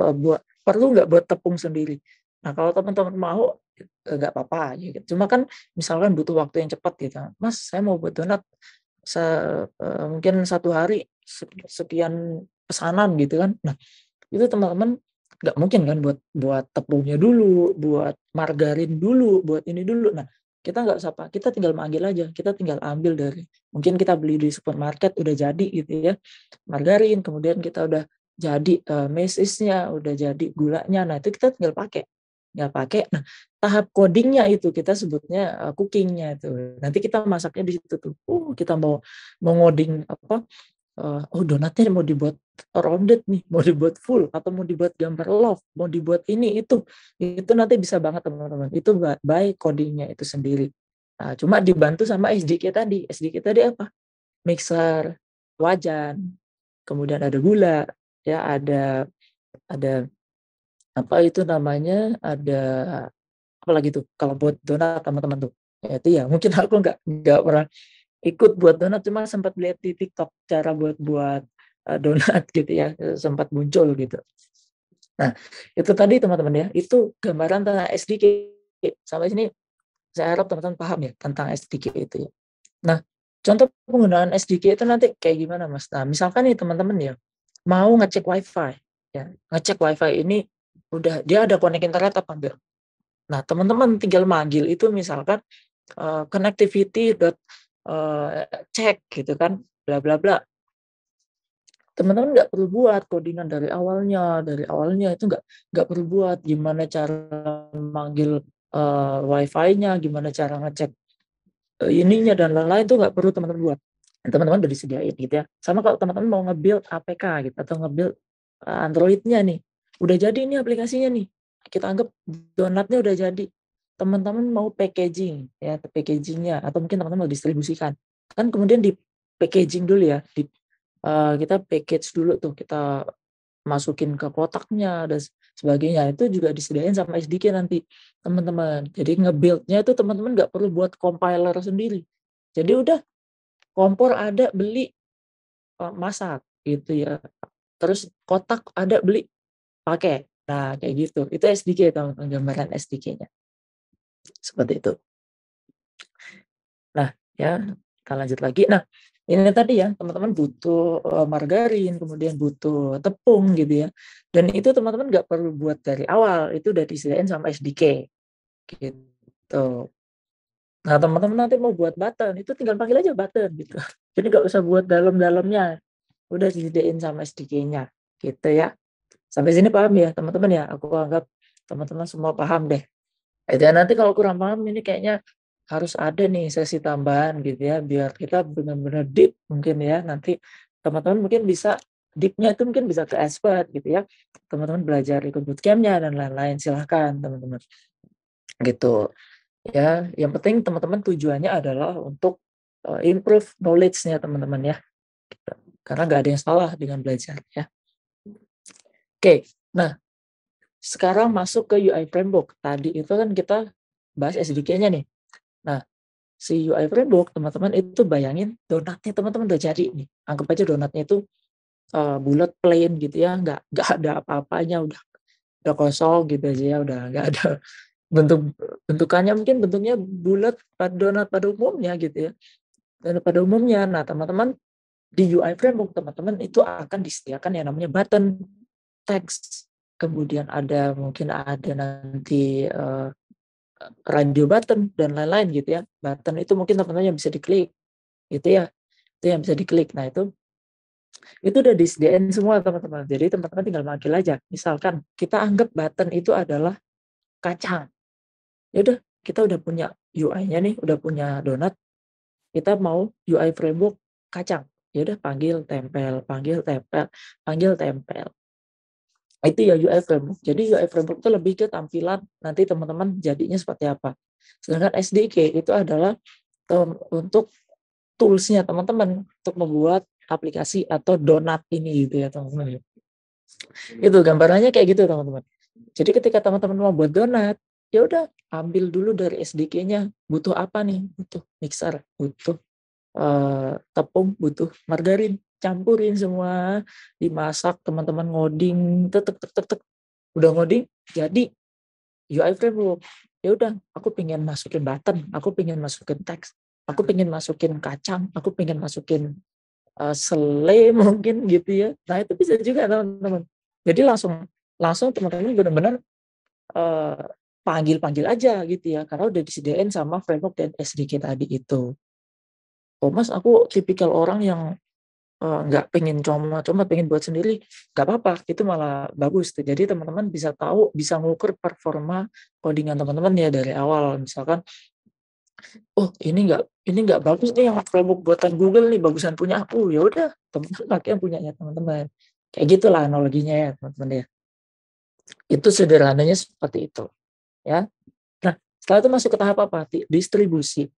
perlu nggak buat tepung sendiri? Nah, kalau teman-teman mau, nggak apa-apa. Gitu. Cuma kan misalkan butuh waktu yang cepat gitu. Mas, saya mau buat donat mungkin satu hari sekian pesanan gitu kan. Nah, itu teman-teman nggak mungkin kan buat tepungnya dulu, buat margarin dulu, buat ini dulu. Nah, kita nggak usah kita tinggal manggil aja, kita tinggal ambil dari mungkin kita beli di supermarket udah jadi gitu ya, margarin, kemudian kita udah jadi mesisnya, udah jadi gulanya. Nah, itu kita tinggal pakai. Tinggal pakai. Nah, tahap codingnya itu kita sebutnya cookingnya itu. Nanti kita masaknya di situ tuh. Kita mau ngoding apa? Oh, donatnya mau dibuat rounded nih, mau dibuat full atau mau dibuat gambar love, mau dibuat ini itu nanti bisa banget teman-teman. Itu by codingnya itu sendiri. Nah, cuma dibantu sama SDK tadi. SDK tadi apa? Mixer, wajan, kemudian ada gula, ya ada apa itu namanya? Ada apa lagi tuh? Kalau buat donat teman-teman tuh. Ya, itu ya mungkin aku nggak pernah ikut buat donat, cuma sempat lihat di TikTok cara buat donat gitu ya, sempat muncul gitu. Nah, itu tadi teman-teman ya, itu gambaran tentang SDK. Sampai sini saya harap teman-teman paham ya tentang SDK itu ya. Nah, contoh penggunaan SDK itu nanti kayak gimana Mas? Nah, misalkan nih teman-teman ya, mau ngecek WiFi ya, ngecek WiFi ini udah dia ada konek internet apa enggak. Nah, teman-teman tinggal manggil itu misalkan connectivity cek gitu kan, bla bla bla. Teman-teman nggak perlu buat codingan dari awalnya itu nggak perlu buat gimana cara manggil WiFi-nya, gimana cara ngecek ininya dan lain-lain itu nggak perlu teman-teman buat. Teman-teman udah disediain gitu ya. Sama kalau teman-teman mau nge-build APK gitu atau nge-build Android-nya nih, udah jadi ini aplikasinya nih. Kita anggap donatnya udah jadi. Teman-teman mau packaging ya, packagingnya atau mungkin teman-teman mau distribusikan. Kan kemudian di packaging dulu ya, kita package dulu tuh, kita masukin ke kotaknya dan sebagainya. Itu juga disediain sama SDK nanti teman-teman. Jadi nge-build-nya itu teman-teman nggak perlu buat compiler sendiri. Jadi udah kompor ada beli masak gitu ya. Terus kotak ada beli pakai. Nah, kayak gitu. Itu SDK teman-teman, gambaran SDK-nya. Seperti itu. Nah, ya, kita lanjut lagi. Nah, ini tadi ya, teman-teman butuh margarin, kemudian butuh tepung gitu ya. Dan itu teman-teman nggak perlu buat dari awal, itu udah disediain sama SDK. Gitu. Nah, teman-teman nanti mau buat button, itu tinggal panggil aja button gitu. Jadi nggak usah buat dalam-dalamnya. Udah disediain sama SDK-nya. Gitu ya. Sampai sini paham ya, teman-teman ya? Aku anggap teman-teman semua paham deh. Dan nanti kalau kurang paham ini kayaknya harus ada nih sesi tambahan gitu ya, biar kita benar-benar deep mungkin ya. Nanti teman-teman mungkin bisa deepnya itu mungkin bisa ke expert gitu ya. Teman-teman belajar ikut bootcamp-nya dan lain-lain. Silahkan teman-teman. Gitu ya. Yang penting teman-teman tujuannya adalah untuk improve knowledge-nya teman-teman ya. Gitu. Karena nggak ada yang salah dengan belajar ya. Oke, nah sekarang masuk ke UI framework. Tadi itu kan kita bahas SDK-nya nih. Nah, si UI framework teman-teman itu bayangin donatnya teman-teman udah jadi nih. Anggap aja donatnya itu bulat plain gitu ya, nggak ada apa-apanya, udah kosong gitu aja ya, udah nggak ada bentukannya, mungkin bentuknya bulat pada donat pada umumnya gitu ya. Dan pada umumnya, nah teman-teman di UI framework teman-teman itu akan disediakan yang namanya button, text, kemudian mungkin ada nanti radio button dan lain-lain gitu ya. Button itu mungkin teman-teman yang bisa diklik gitu ya. Itu yang bisa diklik. Nah, itu udah disediain semua teman-teman. Jadi teman-teman tinggal manggil aja. Misalkan kita anggap button itu adalah kacang. Ya udah, kita udah punya UI-nya nih, udah punya donat. Kita mau UI framework kacang. Ya udah, panggil tempel, panggil tempel, panggil tempel. Itu ya UI framework. Jadi UI framework itu lebih ke tampilan nanti teman-teman jadinya seperti apa. Sedangkan SDK itu adalah untuk tools-nya teman-teman untuk membuat aplikasi atau donat ini gitu ya teman-teman. Itu gambarannya kayak gitu teman-teman. Jadi ketika teman-teman mau buat donat, ya udah ambil dulu dari SDK-nya. Butuh apa nih? Butuh mixer, butuh tepung, butuh margarin, campurin semua, dimasak, teman-teman ngoding, tek tek tek tek, udah ngoding, jadi UI framework. Ya udah, aku pengen masukin button, aku pengen masukin teks, aku pengen masukin kacang, aku pengen masukin selai mungkin gitu ya. Nah itu bisa juga teman-teman. Jadi langsung langsung teman-teman benar-benar panggil-panggil aja gitu ya, karena udah disediain sama framework dan SDK tadi itu. Oh mas, aku tipikal orang yang nggak pengen cuma pengen buat sendiri, nggak apa-apa, itu malah bagus tuh. Jadi teman-teman bisa tahu, bisa ngukur performa codingan teman-teman ya dari awal. Misalkan, oh ini nggak bagus nih yang framework buatan Google nih, bagusan punya aku. Ya udah, teman-teman pakai yang punyanya teman-teman. Kayak gitulah analoginya ya teman-teman ya. Itu sederhananya seperti itu ya. Nah, setelah itu masuk ke tahap apa? Distribusi.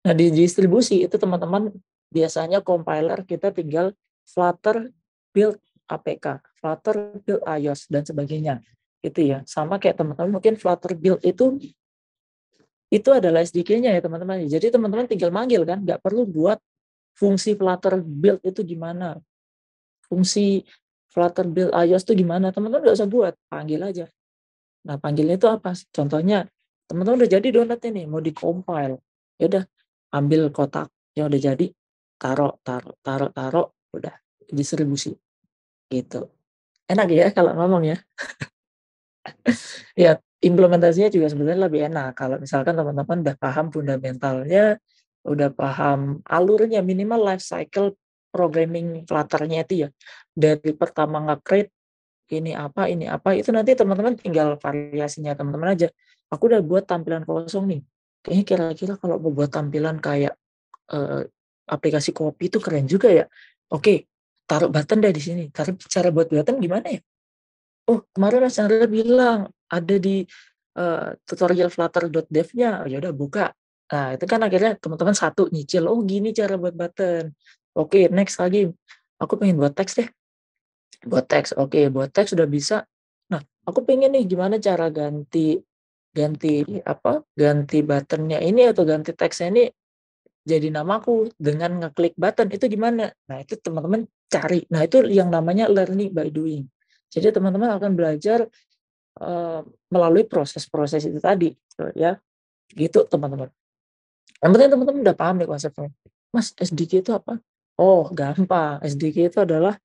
Nah, di distribusi itu teman-teman biasanya compiler kita tinggal Flutter build APK, Flutter build iOS dan sebagainya. Itu ya. Sama kayak teman-teman mungkin Flutter build itu adalah SDK-nya ya teman-teman. Jadi teman-teman tinggal manggil kan, nggak perlu buat fungsi Flutter build itu gimana. Fungsi Flutter build iOS itu gimana, teman-teman nggak usah buat, panggil aja. Nah, panggilnya itu apa? Contohnya, teman-teman udah jadi donatnya nih, mau di-compile. Ya udah, ambil kotak yang udah jadi, taruh, udah distribusi. Gitu. Enak ya kalau ngomong ya. Ya, implementasinya juga sebenarnya lebih enak kalau misalkan teman-teman udah paham fundamentalnya, udah paham alurnya, minimal life cycle programming Flutter-nya itu ya. Dari pertama nge-create ini apa, itu nanti teman-teman tinggal variasinya teman-teman aja. Aku udah buat tampilan kosong nih. Kayaknya kira-kira kalau mau buat tampilan kayak aplikasi kopi itu keren juga ya. Oke, taruh button deh di sini. Cara buat button gimana ya? Oh, kemarin Mas Chandra bilang ada di tutorial flutter.dev-nya. Oh, ya udah buka. Nah, itu kan akhirnya teman-teman satu nyicil. Oh, gini cara buat button. Oke, next lagi. Aku pengen buat teks deh. Buat teks, oke, buat teks sudah bisa. Nah, aku pengen nih gimana cara ganti ganti buttonnya ini atau ganti teksnya ini jadi namaku dengan ngeklik button itu gimana? Nah, itu teman-teman cari. Nah, itu yang namanya learning by doing. Jadi teman-teman akan belajar melalui proses-proses itu tadi, ya. Gitu teman-teman. Yang penting teman-teman udah paham nih konsepnya. Mas, SDK itu apa? Oh, gampang. SDK itu adalah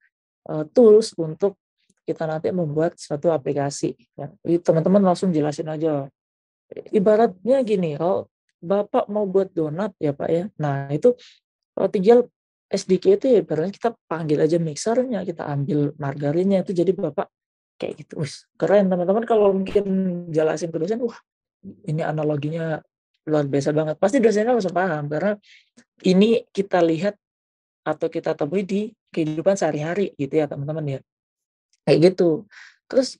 tools untuk kita nanti membuat suatu aplikasi. Ya. Jadi teman-teman langsung jelasin aja. Ibaratnya gini, kalau Bapak mau buat donat ya Pak ya. Nah itu tinggal SDK itu ya ibaratnya kita panggil aja mixernya, kita ambil margarinnya itu jadi Bapak kayak gitu. Wih, keren teman-teman kalau mungkin jelasin ke dosen, wah ini analoginya luar biasa banget. Pasti dosennya langsung paham karena ini kita lihat atau kita temui di kehidupan sehari-hari gitu ya teman-teman ya. Kayak gitu. Terus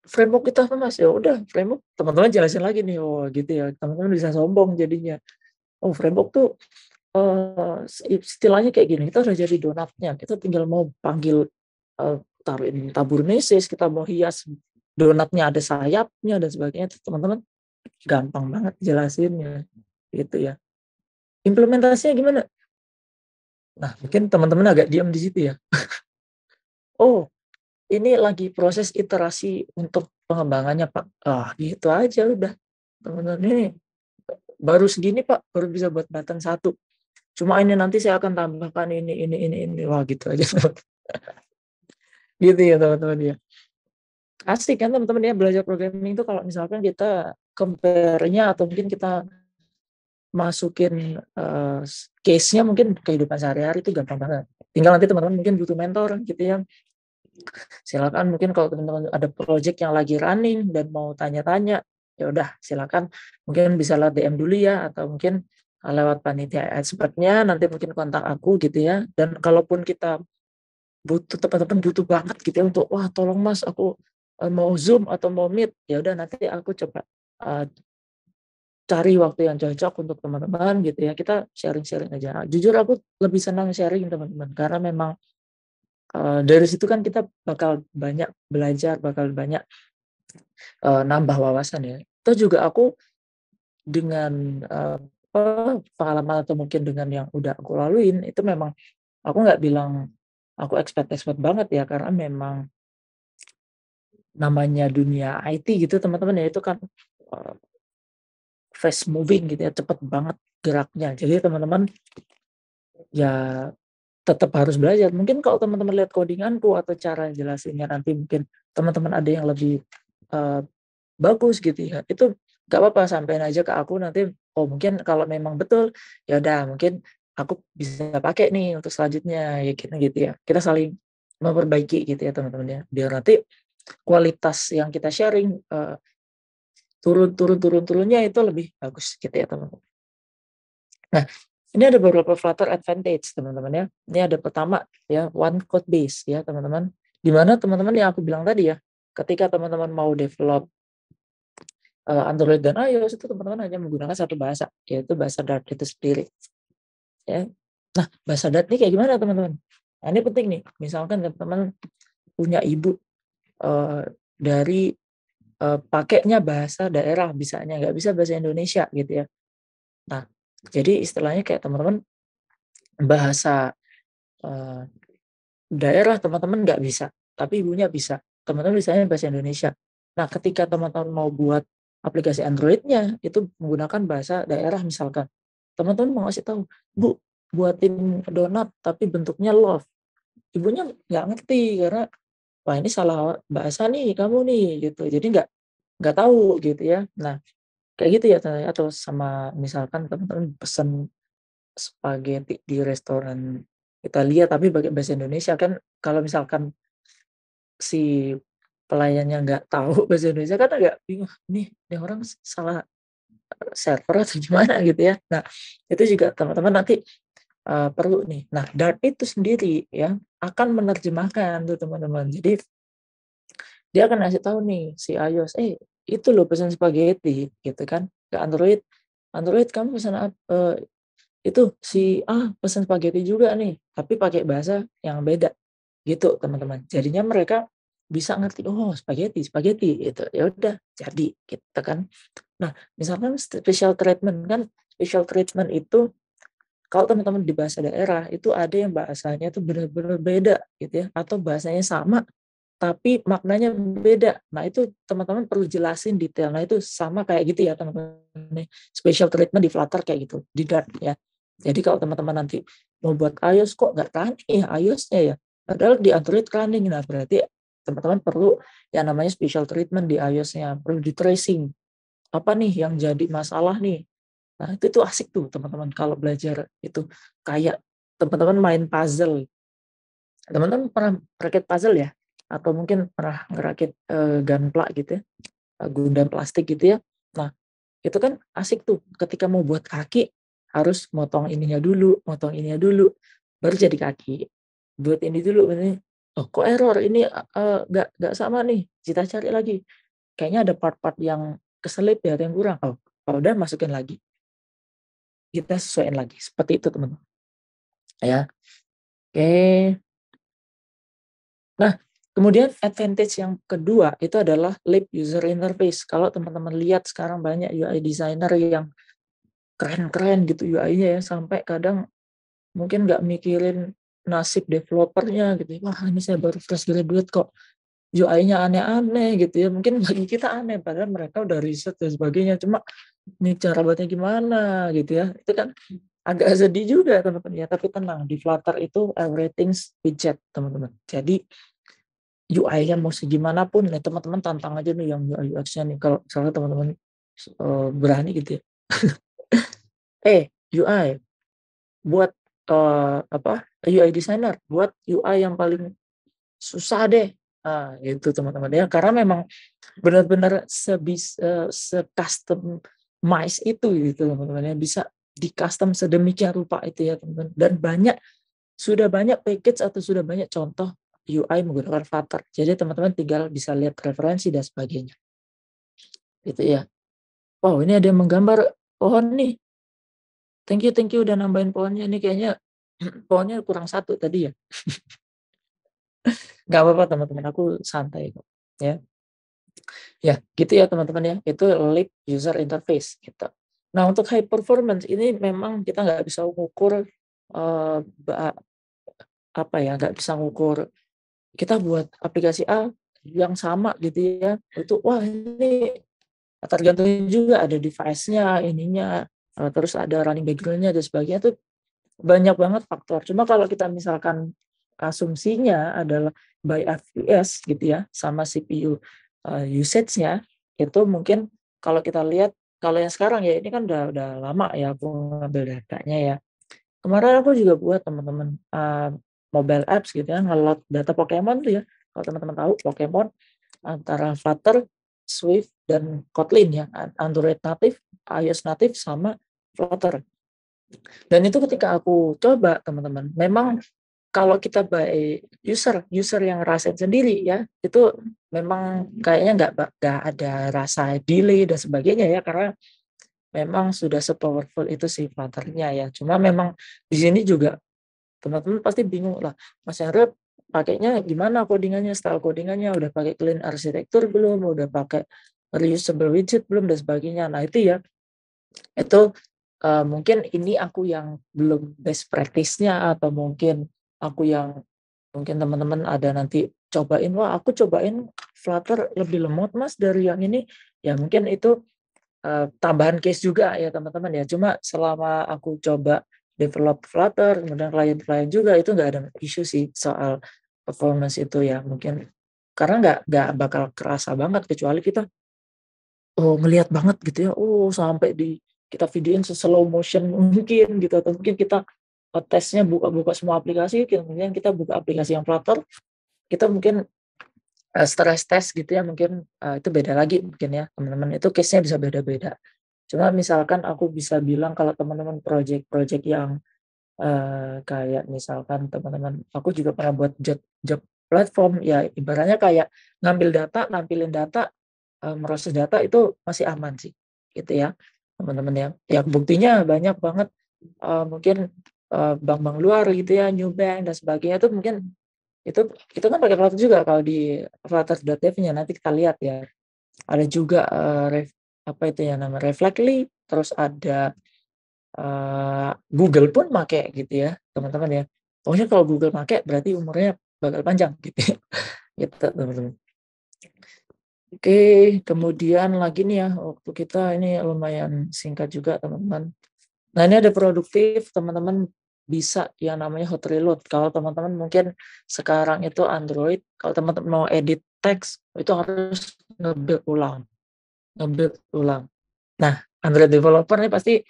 framework kita apa Mas? Ya udah framework teman-teman jelasin lagi nih, oh gitu ya. Teman-teman bisa sombong jadinya. Oh framework tuh istilahnya kayak gini, kita udah jadi donatnya. Kita tinggal mau panggil taruhin tabur meses, kita mau hias donatnya ada sayapnya dan sebagainya. Teman-teman gampang banget jelasinnya. Gitu ya. Implementasinya gimana? Nah, mungkin teman-teman agak diam di situ ya. Oh, ini lagi proses iterasi untuk pengembangannya, Pak. Ah, gitu aja udah. Teman-teman ini baru segini, Pak, baru bisa buat button satu. Cuma ini nanti saya akan tambahkan ini. Wah, gitu aja. Gitu ya, teman-teman ya. Asik kan teman-teman ya belajar programming itu kalau misalkan kita compare-nya atau mungkin kita masukin case-nya mungkin kehidupan sehari-hari itu gampang banget. Tinggal nanti teman-teman mungkin butuh mentor gitu ya. Silakan mungkin kalau teman-teman ada project yang lagi running dan mau tanya-tanya, ya udah silakan mungkin bisa lewat DM dulu ya atau mungkin lewat panitia expertnya nanti mungkin kontak aku gitu ya. Dan kalaupun kita butuh teman-teman butuh banget gitu ya untuk wah tolong Mas aku mau Zoom atau mau Meet, ya udah nanti aku coba cari waktu yang cocok untuk teman-teman gitu ya. Kita sharing-sharing aja. Jujur aku lebih senang sharing teman-teman karena memang dari situ kan kita bakal banyak belajar, bakal banyak nambah wawasan ya. Terus juga aku dengan pengalaman atau mungkin dengan yang udah aku laluin itu memang aku nggak bilang aku expert banget ya karena memang namanya dunia IT gitu teman-teman ya itu kan fast moving gitu ya, cepet banget geraknya. Jadi teman-teman ya tetap harus belajar. Mungkin kalau teman-teman lihat codinganku atau cara jelasinnya nanti mungkin teman-teman ada yang lebih bagus gitu ya, itu nggak apa-apa, sampein aja ke aku nanti, oh mungkin kalau memang betul, ya udah mungkin aku bisa pakai nih untuk selanjutnya, ya gitu ya. Kita saling memperbaiki gitu ya teman-teman ya, biar nanti kualitas yang kita sharing, turunnya itu lebih bagus gitu ya teman-teman. Nah, ini ada beberapa Flutter advantage teman-teman ya. Ini ada pertama ya, one code base ya teman-teman. Di mana teman-teman yang aku bilang tadi ya, ketika teman-teman mau develop Android dan iOS itu teman-teman hanya menggunakan satu bahasa, yaitu bahasa Dart itu sendiri ya. Nah, bahasa Dart ini kayak gimana teman-teman? Nah, ini penting nih. Misalkan teman-teman punya ibu dari pakainya bahasa daerah bisanya, nggak bisa bahasa Indonesia gitu ya. Nah, jadi istilahnya kayak teman-teman bahasa daerah teman-teman nggak bisa, tapi ibunya bisa. Teman-teman bisanya bahasa Indonesia. Nah, ketika teman-teman mau buat aplikasi Android-nya itu menggunakan bahasa daerah misalkan, teman-teman mau ngasih tahu, Bu, buatin donat tapi bentuknya love. Ibunya nggak ngerti karena wah ini salah bahasa nih kamu nih gitu. Jadi nggak tahu gitu ya. Nah, kayak gitu ya atau sama misalkan teman-teman pesen spaghetti di restoran Italia tapi pakai bahasa Indonesia kan, kalau misalkan si pelayannya nggak tahu bahasa Indonesia kan agak bingung, nih orang salah server atau gimana gitu ya. Nah, itu juga teman-teman nanti perlu nih. Nah, Dart itu sendiri ya akan menerjemahkan tuh teman-teman. Jadi dia akan ngasih tahu nih si iOS, itu loh pesan spaghetti gitu kan ke Android. Android kamu pesan itu si pesan spaghetti juga nih, tapi pakai bahasa yang beda gitu teman-teman. Jadinya mereka bisa ngerti, oh spaghetti spaghetti gitu. Ya udah jadi gitu kan. Nah, misalkan special treatment itu kalau teman-teman di bahasa daerah itu ada yang bahasanya itu benar-benar beda gitu ya, atau bahasanya sama tapi maknanya beda. Nah, itu teman-teman perlu jelasin detail. Nah, itu sama kayak gitu ya teman-teman. Special treatment di Flutter kayak gitu, di Dart ya. Jadi kalau teman-teman nanti mau buat iOS kok nggak running ya iOS-nya ya. Padahal di Android running. Nah, berarti teman-teman perlu yang namanya special treatment di iOS-nya. Perlu di tracing. Apa nih yang jadi masalah nih. Nah, itu tuh asik tuh teman-teman kalau belajar itu. Kayak teman-teman main puzzle. Teman-teman pernah rakit puzzle ya? Atau mungkin pernah ngerakit gunpla gitu ya, gundam plastik gitu ya. Nah, itu kan asik tuh ketika mau buat kaki harus motong ininya dulu, baru jadi kaki. Buat ini dulu, ini, oh kok error ini nggak sama nih, kita cari lagi. Kayaknya ada part-part yang keselip ya, ada yang kurang. Oh, kalau udah masukin lagi, kita sesuaiin lagi. Seperti itu teman-teman. Ya, oke. Nah, kemudian advantage yang kedua itu adalah Leap User Interface. Kalau teman-teman lihat sekarang banyak UI designer yang keren-keren gitu UI-nya ya, sampai kadang mungkin nggak mikirin nasib developernya gitu. Wah, ini saya baru fresh graduate kok UI-nya aneh-aneh gitu ya. Mungkin bagi kita aneh, padahal mereka udah riset dan sebagainya. Cuma ini cara buatnya gimana gitu ya. Itu kan agak sedih juga teman-teman ya. Tapi tenang, di Flutter itu everything's widget teman-teman. Jadi UI-nya mau segimanapun, nih teman-teman tantang aja nih yang UI UX-nya nih. Kalau misalnya teman-teman berani gitu ya. UI buat UI designer buat UI yang paling susah deh. Nah, gitu teman-teman ya. Karena memang benar-benar se-customize itu gitu teman-teman ya. Bisa di custom sedemikian rupa itu ya teman-teman. Dan sudah banyak package atau sudah banyak contoh UI menggunakan Flutter. Jadi teman-teman tinggal bisa lihat referensi dan sebagainya. Gitu ya. Wow, ini ada yang menggambar pohon nih. Thank you udah nambahin pohonnya. Ini kayaknya pohonnya kurang satu tadi ya. Nggak apa-apa teman-teman, aku santai kok. Ya. Ya, gitu ya teman-teman ya. Itu Leap User Interface gitu. Nah, untuk high performance ini memang kita nggak bisa mengukur nggak bisa mengukur kita buat aplikasi A yang sama gitu ya. Itu wah ini tergantung juga ada device-nya, ininya, terus ada running background-nya dan sebagainya tuh banyak banget faktor. Cuma kalau kita misalkan asumsinya adalah by FPS gitu ya, sama CPU usage-nya itu mungkin kalau kita lihat, kalau yang sekarang ya ini kan udah lama ya aku ngambil datanya ya. Kemarin aku juga buat teman-teman mobile apps gitu ya, nge-load data Pokemon tuh ya. Kalau teman-teman tahu Pokemon antara Flutter, Swift, dan Kotlin ya, Android native, iOS native, sama Flutter. Dan itu ketika aku coba teman-teman, memang kalau kita by user yang ngerasain sendiri ya, itu memang kayaknya nggak ada rasa delay dan sebagainya ya, karena memang sudah se-powerful itu si Flutter-nya ya. Cuma memang di sini juga teman-teman pasti bingung lah, Mas Hendra pakainya gimana codingannya, style codingannya, udah pakai clean arsitektur belum, udah pakai reusable widget belum, dan sebagainya. Nah itu ya, itu mungkin ini aku yang belum best practice-nya, atau mungkin aku yang mungkin teman-teman ada nanti cobain, wah aku cobain Flutter lebih lemot mas dari yang ini, ya mungkin itu tambahan case juga ya teman-teman ya. Cuma selama aku coba develop Flutter, kemudian klien-klien juga, itu nggak ada isu sih soal performance itu ya, mungkin karena nggak bakal kerasa banget kecuali kita ngelihat banget gitu ya, sampai kita videoin se-slow motion mungkin gitu, atau mungkin kita tesnya buka-buka semua aplikasi, kemudian kita buka aplikasi yang Flutter, kita mungkin stress test gitu ya, mungkin itu beda lagi mungkin ya teman-teman, itu case-nya bisa beda-beda. Cuma misalkan aku bisa bilang kalau teman-teman project-project yang kayak misalkan teman-teman, aku juga pernah buat job platform ya, ibaratnya kayak ngambil data, nampilin data, meroses data, itu masih aman sih gitu ya teman-teman ya. Ya buktinya banyak banget, mungkin bank-bank luar gitu ya, New Bank dan sebagainya, itu mungkin itu kan pakai Flutter juga. Kalau di flutter.dev-nya nanti kita lihat ya, ada juga apa itu ya nama Reflectly, terus ada Google pun make gitu ya teman-teman ya. Pokoknya kalau Google make berarti umurnya bakal panjang gitu ya. Gitu teman-teman. Oke, kemudian lagi nih ya, waktu kita ini lumayan singkat juga teman-teman. Nah ini ada produktif, teman-teman bisa yang namanya hot reload. Kalau teman-teman mungkin sekarang itu Android, kalau teman-teman mau edit teks itu harus nge-build ulang. Nah, Android developer nih pasti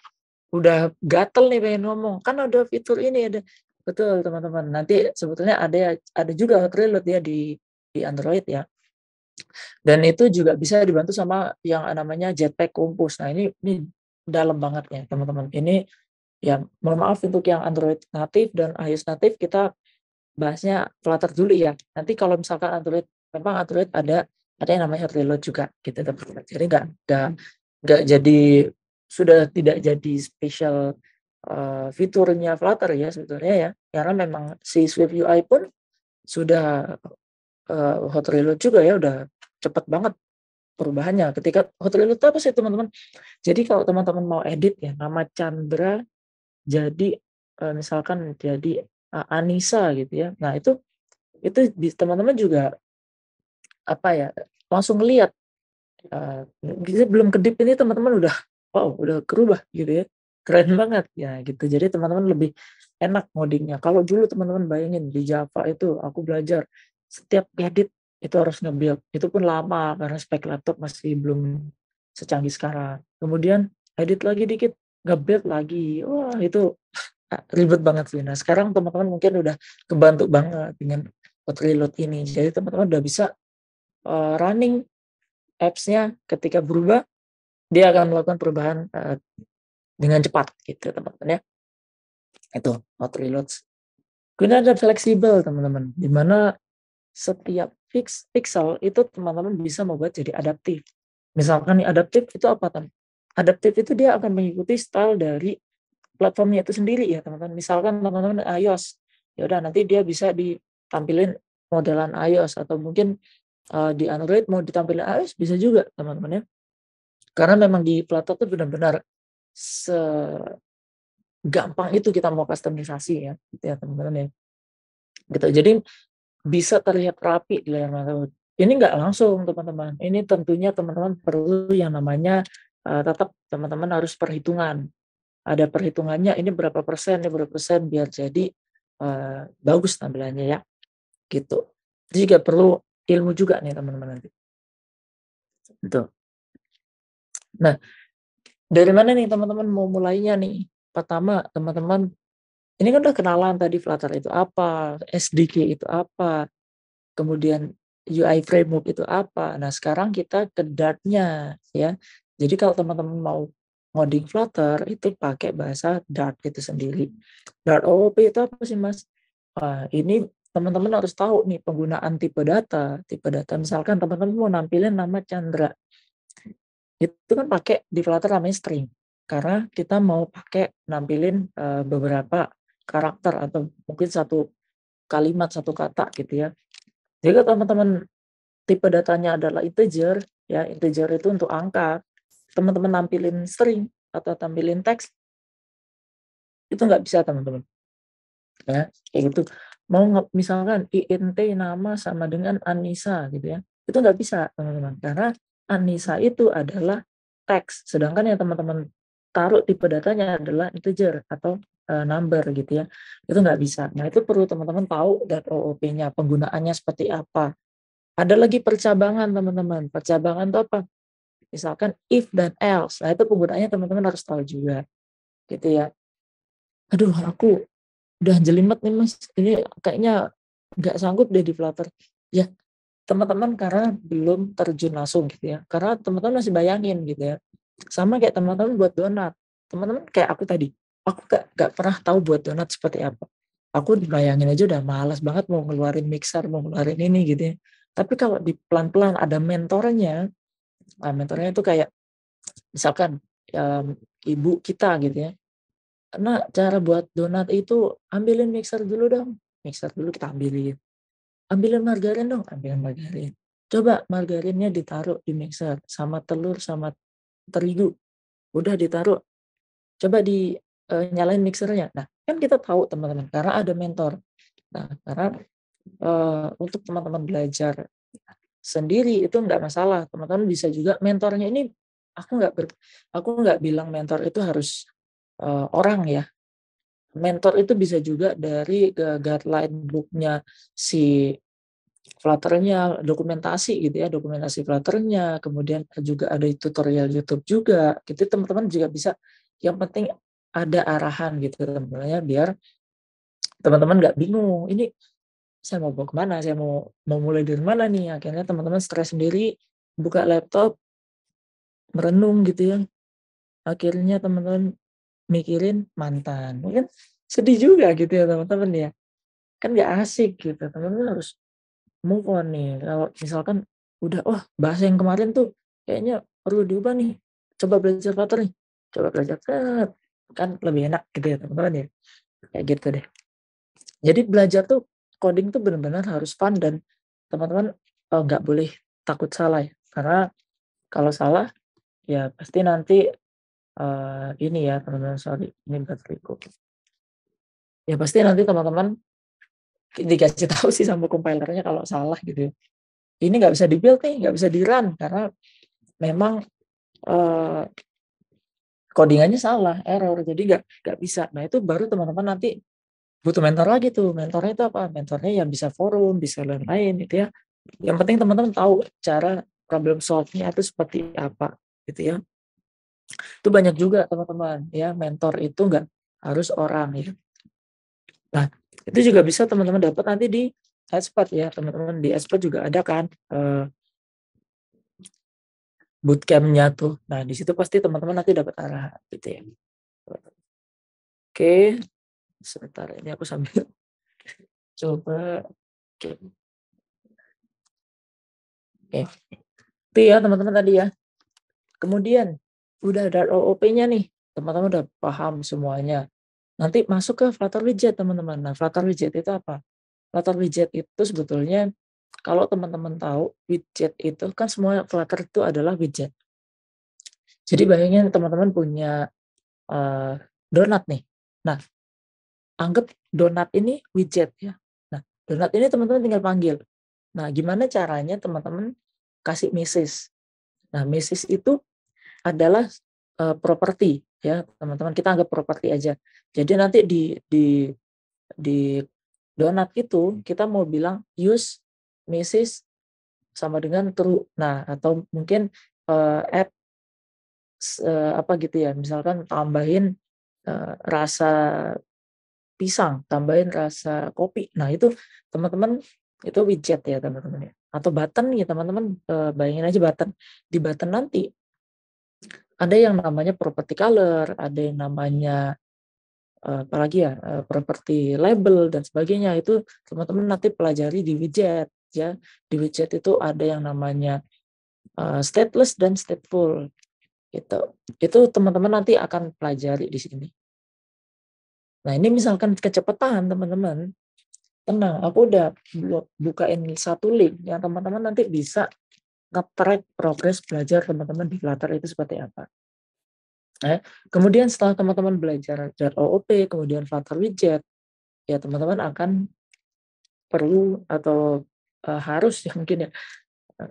udah gatel nih pengen ngomong, kan ada fitur ini, ada, betul teman-teman. Nanti sebetulnya ada juga hot reload ya di Android ya. Dan itu juga bisa dibantu sama yang namanya Jetpack Compose. Nah, ini dalam banget ya, teman-teman. Ini ya mohon maaf untuk yang Android natif dan iOS natif, kita bahasnya Flutter dulu ya. Nanti kalau misalkan Android, memang Android ada yang namanya hot reload juga gitu teman-teman. Jadi nggak jadi, sudah tidak jadi special fiturnya Flutter ya sebetulnya ya. Karena memang si Swift UI pun sudah hot reload juga ya, udah cepet banget perubahannya. Ketika hot reload itu apa sih teman-teman? Jadi kalau teman-teman mau edit ya, nama Chandra jadi misalkan jadi Anissa gitu ya. Nah itu teman-teman juga apa ya, langsung ngelihat kita belum kedip ini teman-teman udah wow, udah kerubah gitu ya. Keren banget ya gitu. Jadi teman-teman lebih enak ngodingnya. Kalau dulu teman-teman bayangin di Java itu aku belajar setiap edit itu harus nge-build. Itu pun lama karena spek laptop masih belum secanggih sekarang. Kemudian edit lagi dikit, nge-build lagi. Wah, itu ribet banget sih. Nah, sekarang teman-teman mungkin udah kebantu banget dengan hot reload ini. Jadi teman-teman udah bisa running apps-nya, ketika berubah dia akan melakukan perubahan dengan cepat gitu teman-teman ya. Itu hot reloads. Kemudian ada fleksibel teman-teman, di mana setiap pixel itu teman-teman bisa membuat jadi adaptif. Misalkan nih adaptif itu apa teman? Adaptif itu dia akan mengikuti style dari platformnya itu sendiri ya teman-teman. Misalkan teman-teman iOS, ya udah nanti dia bisa ditampilin modelan iOS, atau mungkin di Android mau ditampilin iOS bisa juga teman-teman ya. Karena memang di Flutter itu benar-benar segampang itu kita mau customisasi ya, gitu ya teman-teman ya. Gitu. Jadi bisa terlihat rapi di layar mata. Ini nggak langsung teman-teman. Ini tentunya teman-teman perlu yang namanya tetap teman-teman harus perhitungan. Ada perhitungannya, ini berapa persen biar jadi bagus tampilannya ya. Gitu. Itu juga perlu ilmu juga nih teman-teman nanti. Betul. Nah, dari mana nih teman-teman mau mulainya nih? Pertama, teman-teman ini kan udah kenalan tadi Flutter itu apa, SDK itu apa, kemudian UI framework itu apa. Nah, sekarang kita ke Dart-nya ya. Jadi kalau teman-teman mau ngoding Flutter itu pakai bahasa Dart itu sendiri. Dart OOP itu apa sih, Mas? Ini teman-teman harus tahu nih penggunaan tipe data. Tipe data misalkan teman-teman mau nampilin nama Chandra. Itu kan pakai di Flutter namanya string. Karena kita mau pakai nampilin beberapa karakter atau mungkin satu kalimat, satu kata gitu ya. Jika teman-teman tipe datanya adalah integer, ya integer itu untuk angka, teman-teman nampilin string atau tampilin teks, itu nggak bisa teman-teman. Ya, kayak gitu. Mau misalkan int nama sama dengan Anissa gitu ya, itu nggak bisa teman-teman. Karena Anissa itu adalah teks, sedangkan yang teman-teman taruh tipe datanya adalah integer atau number gitu ya, itu nggak bisa. Nah itu perlu teman-teman tahu dan OOP-nya, penggunaannya seperti apa. Ada lagi percabangan teman-teman. Percabangan itu apa? Misalkan if dan else. Nah itu penggunaannya teman-teman harus tahu juga. Gitu ya. Aduh aku udah jelimet nih Mas. Ini kayaknya nggak sanggup deh di Flutter. Ya teman-teman karena belum terjun langsung gitu ya. Karena teman-teman masih bayangin gitu ya. Sama kayak teman-teman buat donat. Teman-teman kayak aku tadi. Aku gak pernah tahu buat donat seperti apa. Aku bayangin aja udah malas banget mau ngeluarin mixer, mau ngeluarin ini gitu ya. Tapi kalau di pelan-pelan ada mentornya, mentornya itu kayak misalkan ibu kita gitu ya. Karena cara buat donat itu ambilin mixer dulu dong. Mixer dulu kita ambilin. Ambilin margarin dong, ambilin margarin. Coba margarinnya ditaruh di mixer sama telur sama terigu. Udah ditaruh. Coba di nyalain mixernya. Nah, kan kita tahu teman-teman karena ada mentor. Nah, karena untuk teman-teman belajar sendiri itu enggak masalah. Teman-teman bisa juga mentornya ini aku nggak bilang mentor itu harus orang ya. Mentor itu bisa juga dari guideline book-nya si Flutter-nya, dokumentasi gitu ya, dokumentasi Flutter-nya, kemudian juga ada tutorial YouTube juga. Gitu teman-teman juga bisa, yang penting ada arahan gitu teman-teman ya, biar teman-teman nggak bingung. Ini saya mau bawa kemana? Saya mau mulai dari mana nih? Akhirnya teman-teman stres sendiri, buka laptop, merenung gitu ya. Akhirnya teman-teman mikirin mantan. Mungkin sedih juga gitu ya teman-teman ya. Kan nggak asik gitu. Teman-teman harus move on nih. Kalau misalkan udah, bahasa yang kemarin tuh kayaknya perlu diubah nih. Coba belajar Flutter nih. Coba belajar kan lebih enak gitu ya teman-teman ya. Kayak gitu deh. Jadi belajar tuh coding tuh benar-benar harus fun dan teman-teman nggak boleh takut salah ya. Karena kalau salah ya pasti nanti ini ya teman-teman, sorry ini bateraiku. Ya pasti nanti teman-teman dikasih tahu sih sama compilernya kalau salah gitu ya. Ini nggak bisa di-build nih, nggak bisa di-run karena memang codingannya salah, error, jadi nggak bisa. Nah itu baru teman-teman nanti butuh mentor lagi tuh. Mentornya itu apa? Mentornya yang bisa forum, bisa lain-lain gitu ya. Yang penting teman-teman tahu cara problem solve-nya itu seperti apa gitu ya. Itu banyak juga teman-teman ya, mentor itu nggak harus orang ya. Nah itu juga bisa teman-teman dapat nanti di Expert ya teman-teman. Di Expert juga ada kan bootcamp-nya tuh. Nah di situ pasti teman-teman nanti dapat arah gitu ya. Oke, sebentar ini aku sambil coba. Oke. Itu ya teman-teman tadi ya. Kemudian udah ada OOP-nya nih, teman-teman udah paham semuanya. Nanti masuk ke Flutter Widget teman-teman. Nah Flutter Widget itu apa? Flutter Widget itu sebetulnya kalau teman-teman tahu widget itu kan semua Flutter itu adalah widget. Jadi bayangin teman-teman punya donat nih. Nah anggap donat ini widget ya. Nah donat ini teman-teman tinggal panggil. Nah gimana caranya teman-teman kasih message. Nah message itu adalah properti ya teman-teman, kita anggap properti aja. Jadi nanti di donat itu kita mau bilang use Mrs. sama dengan true. Nah, atau mungkin add apa gitu ya, misalkan tambahin rasa pisang, tambahin rasa kopi. Nah, itu teman-teman itu widget ya teman-teman ya. Atau button ya teman-teman, bayangin aja button. Di button nanti ada yang namanya property color, ada yang namanya apalagi ya, property label dan sebagainya. Itu teman-teman nanti pelajari di widget ya. Di widget itu ada yang namanya stateless dan stateful gitu. Itu teman-teman nanti akan pelajari di sini. Nah, ini misalkan kecepatan teman-teman, tenang, aku udah bukain satu link yang teman-teman nanti bisa nge-track progres belajar teman-teman di Flutter itu seperti apa. Kemudian setelah teman-teman belajar OOP, kemudian Flutter widget, ya teman-teman akan perlu atau harus ya mungkin ya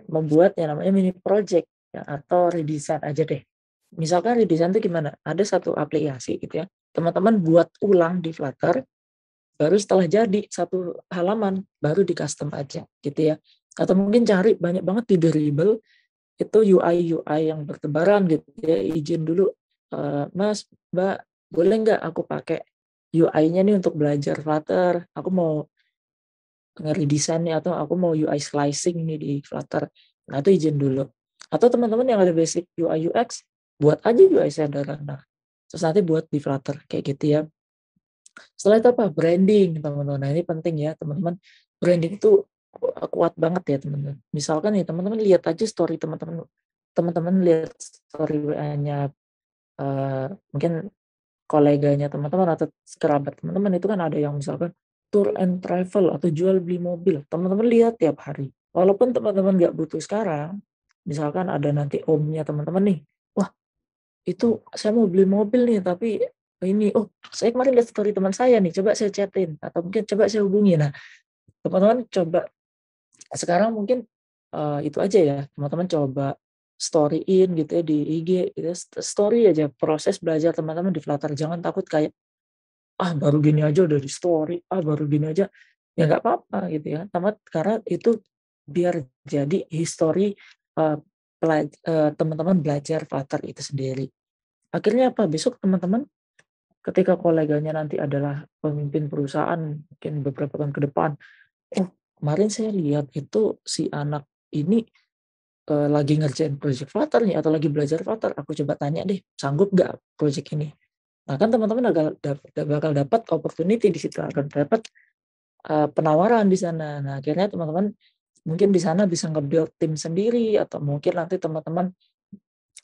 membuat yang namanya mini project ya, atau redesign aja deh. Misalkan redesign itu gimana? Ada satu aplikasi gitu ya, teman-teman buat ulang di Flutter, baru setelah jadi satu halaman baru di custom aja gitu ya. Atau mungkin cari banyak banget di Dribble itu UI yang bertebaran gitu ya, izin dulu, Mas, Mbak, boleh nggak aku pakai UI-nya nih untuk belajar Flutter, aku mau nge-redesign nih atau aku mau UI slicing nih di Flutter. Nah, itu izin dulu. Atau teman-teman yang ada basic UI UX, buat aja UI sederhana. Terus nanti buat di Flutter kayak gitu ya. Setelah itu apa? Branding, teman-teman. Nah, ini penting ya, teman-teman. Branding itu kuat banget ya, teman-teman. Misalkan nih, teman-teman lihat aja story teman-teman. Teman-teman lihat story WA-nya mungkin koleganya teman-teman atau kerabat teman-teman itu kan ada yang misalkan tour and travel atau jual beli mobil. Teman-teman lihat tiap hari. Walaupun teman-teman nggak butuh sekarang, misalkan ada nanti omnya teman-teman nih, wah itu saya mau beli mobil nih tapi ini, oh saya kemarin lihat story teman saya nih, coba saya chatin atau mungkin coba saya hubungi. Nah, teman-teman coba sekarang mungkin itu aja ya, teman-teman coba storyin gitu ya di IG gitu ya, story aja proses belajar teman-teman di Flutter. Jangan takut kayak baru gini aja udah di story, baru gini aja, ya nggak apa-apa gitu ya. Karena itu biar jadi history teman-teman belajar Flutter itu sendiri. Akhirnya apa? Besok teman-teman ketika koleganya nanti adalah pemimpin perusahaan, mungkin beberapa tahun ke depan, oh kemarin saya lihat itu si anak ini lagi ngerjain project Flutter nih atau lagi belajar Flutter, aku coba tanya deh, sanggup nggak project ini? Nah kan teman-teman bakal dapat opportunity di situ, akan dapat penawaran di sana. Nah akhirnya teman-teman mungkin di sana bisa nge-build tim sendiri atau mungkin nanti teman-teman